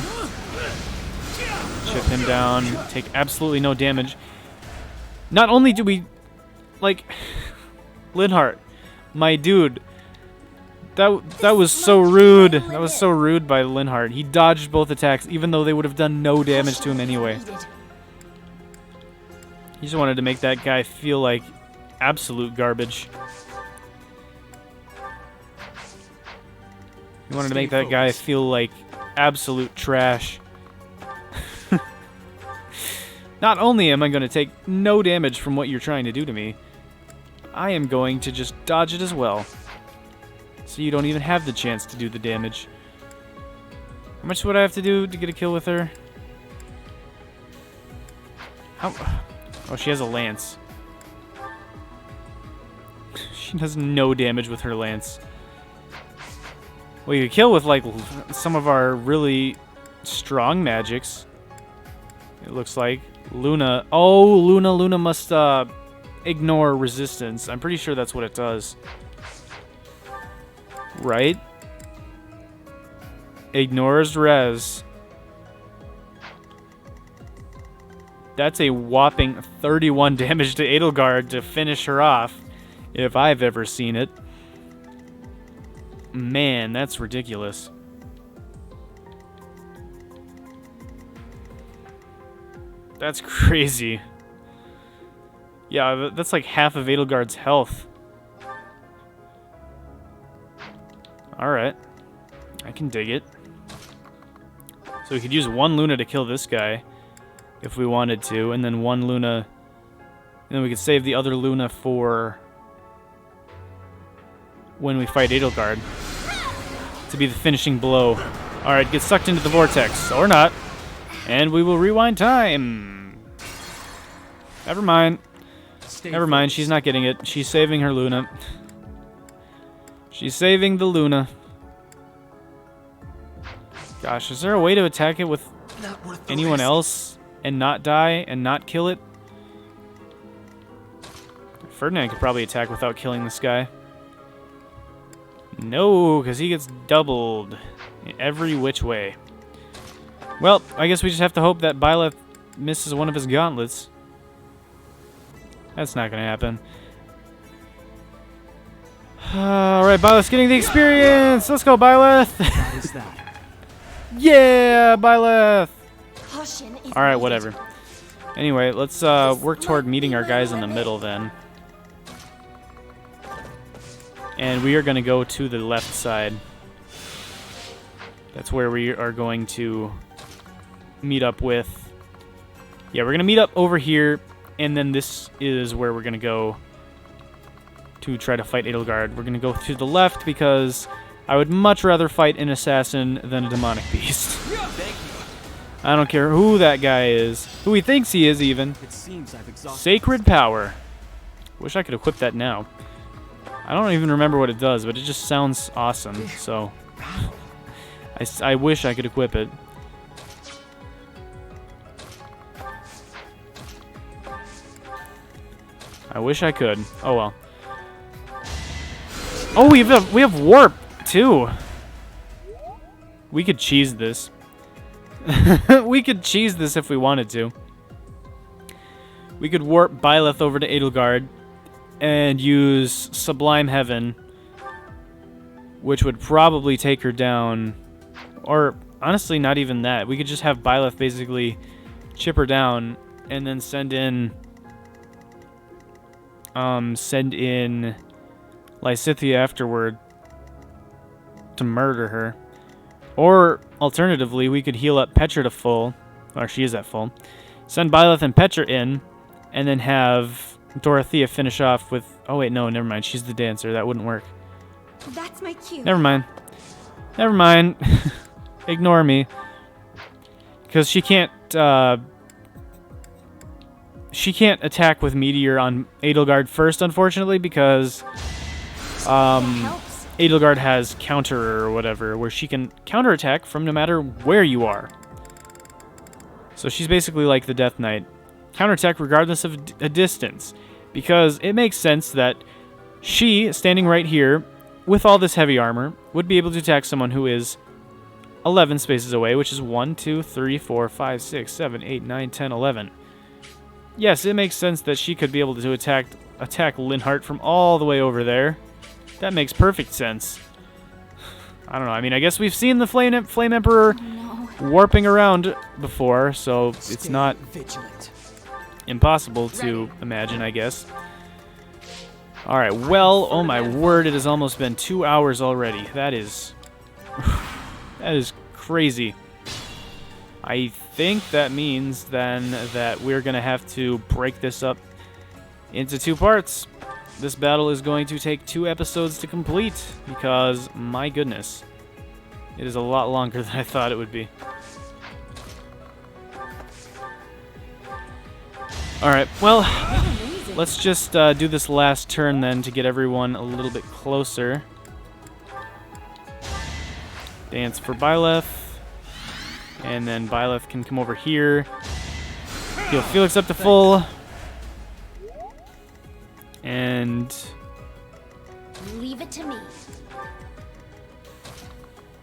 Chip him down. Take absolutely no damage. Not only do we... Like... Linhardt. My dude. That was so rude. That was so rude by Linhardt. He dodged both attacks, even though they would have done no damage to him anyway. He just wanted to make that guy feel like absolute garbage. He wanted to make that guy feel like absolute trash. Not only am I going to take no damage from what you're trying to do to me, I am going to just dodge it as well. So you don't even have the chance to do the damage. How much would I have to do to get a kill with her? How? Oh, she has a lance. She does no damage with her lance. Well, you could kill with, like, some of our really strong magics. It looks like. Luna. Oh, Luna must ignore resistance. I'm pretty sure that's what it does. Right? Ignores res. That's a whopping 31 damage to Edelgard to finish her off, if I've ever seen it. Man, that's ridiculous. That's crazy. Yeah, that's like half of Edelgard's health. Alright. I can dig it. So we could use one Luna to kill this guy, if we wanted to, and then one Luna... And then we could save the other Luna for... when we fight Edelgard. To be the finishing blow. Alright, get sucked into the vortex. Or not. And we will rewind time. Never mind. Never mind, she's not getting it. She's saving her Luna. She's saving the Luna. Gosh, is there a way to attack it with anyone else and not die and not kill it? Ferdinand could probably attack without killing this guy. No, because he gets doubled every which way. Well, I guess we just have to hope that Byleth misses one of his gauntlets. That's not going to happen. Alright, Byleth's getting the experience! Let's go, Byleth! What is that? Yeah, Byleth! Caution is Alright, needed. whatever. Anyway, let's work toward meeting our guys in the middle then. And we are going to go to the left side. That's where we are going to meet up with... Yeah, we're going to meet up over here, and then this is where we're going to go to try to fight Edelgard. We're going to go to the left because I would much rather fight an assassin than a demonic beast. I don't care who that guy is, who he thinks he is even. It seems I've exhausted. Sacred Power. Wish I could equip that now. I don't even remember what it does, but it just sounds awesome, so... I wish I could equip it. I wish I could. Oh well. Oh, we have warp too. We could cheese this. We could cheese this if we wanted to. We could warp Byleth over to Edelgard and use Sublime Heaven, which would probably take her down. Or honestly, not even that. We could just have Byleth basically chip her down and then send in Lysithea afterward to murder her. Or alternatively, we could heal up Petra to full, or she is at full. Send Byleth and Petra in, and then have Dorothea finish off with... Oh wait, no, never mind. She's the dancer. That wouldn't work. That's my cue. Never mind. Never mind. Ignore me. Because she can't attack with Meteor on Edelgard first, unfortunately, because Edelgard has counter or whatever, where she can counterattack from no matter where you are. So she's basically like the Death Knight. Counterattack regardless of a distance. Because it makes sense that she, standing right here, with all this heavy armor, would be able to attack someone who is 11 spaces away, which is 1, 2, 3, 4, 5, 6, 7, 8, 9, 10, 11. Yes, it makes sense that she could be able to attack Linhardt from all the way over there. That makes perfect sense. I don't know. I mean, I guess we've seen the Flame Emperor warping around before, so it's not impossible to imagine, I guess. Alright, well, oh my word, it has almost been 2 hours already. That is... that is crazy. I think that means, then, that we're going to have to break this up into 2 parts. This battle is going to take 2 episodes to complete, because, my goodness, it is a lot longer than I thought it would be. Alright, well, let's just do this last turn then to get everyone a little bit closer. Dance for Byleth. And then Byleth can come over here. Heal Felix up to full. And Leave it to me.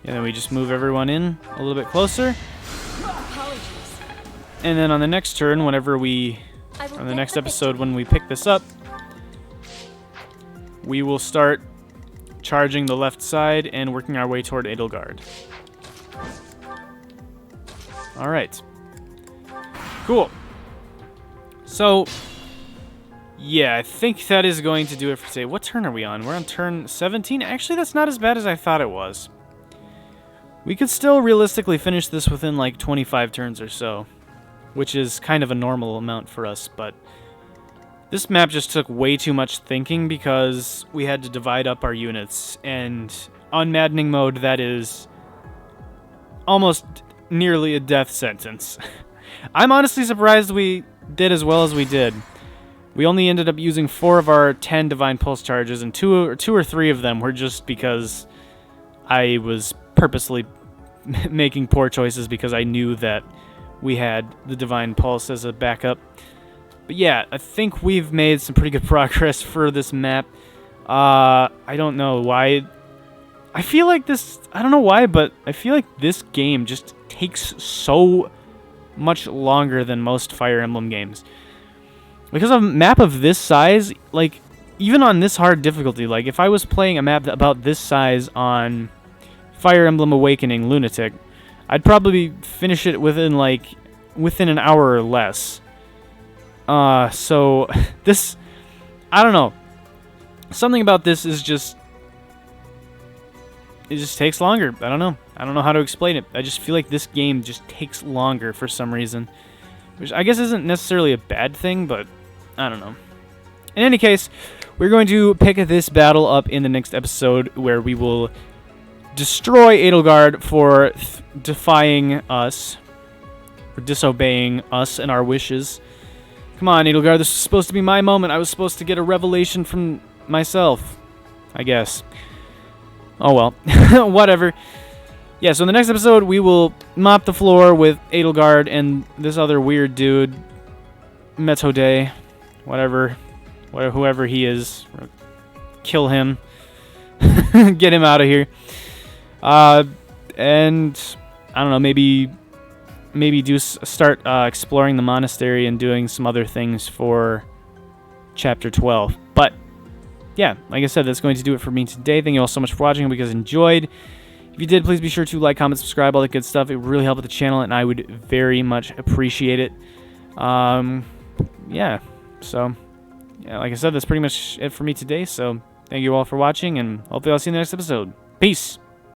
and then we just move everyone in a little bit closer. Apologies. And then on the next turn, whenever we... on the next episode, when we pick this up, we will start charging the left side and working our way toward Edelgard. Alright. Cool. So, yeah, I think that is going to do it for today. What turn are we on? We're on turn 17? Actually, that's not as bad as I thought it was. We could still realistically finish this within like 25 turns or so, which is kind of a normal amount for us, but this map just took way too much thinking because we had to divide up our units, and on Maddening mode, that is almost nearly a death sentence. I'm honestly surprised we did as well as we did. We only ended up using 4 of our 10 Divine Pulse charges, and two or three of them were just because I was purposely making poor choices because I knew that we had the Divine Pulse as a backup. But yeah, I think we've made some pretty good progress for this map. I don't know why. I feel like this... I don't know why, but I feel like this game just takes so much longer than most Fire Emblem games. Because a map of this size, like, even on this hard difficulty, like, if I was playing a map about this size on Fire Emblem Awakening Lunatic, I'd probably finish it within an hour or less. So, this, I don't know. Something about this is just, it just takes longer. I don't know. I don't know how to explain it. I just feel like this game just takes longer for some reason. Which I guess isn't necessarily a bad thing, but I don't know. In any case, we're going to pick this battle up in the next episode where we will destroy Edelgard for defying us, or disobeying us and our wishes. Come on, Edelgard, this was supposed to be my moment. I was supposed to get a revelation from myself, I guess. Oh well, whatever. Yeah, so in the next episode, we will mop the floor with Edelgard and this other weird dude, Metode, whoever he is. Kill him. Get him out of here. And I don't know, maybe start exploring the monastery and doing some other things for Chapter 12. But yeah, like I said, that's going to do it for me today. Thank you all so much for watching. I hope you guys enjoyed. If you did, please be sure to like, comment, subscribe, all that good stuff. It would really help with the channel, and I would very much appreciate it. Yeah, so yeah, like I said, that's pretty much it for me today. So thank you all for watching, and hopefully I'll see you in the next episode. Peace!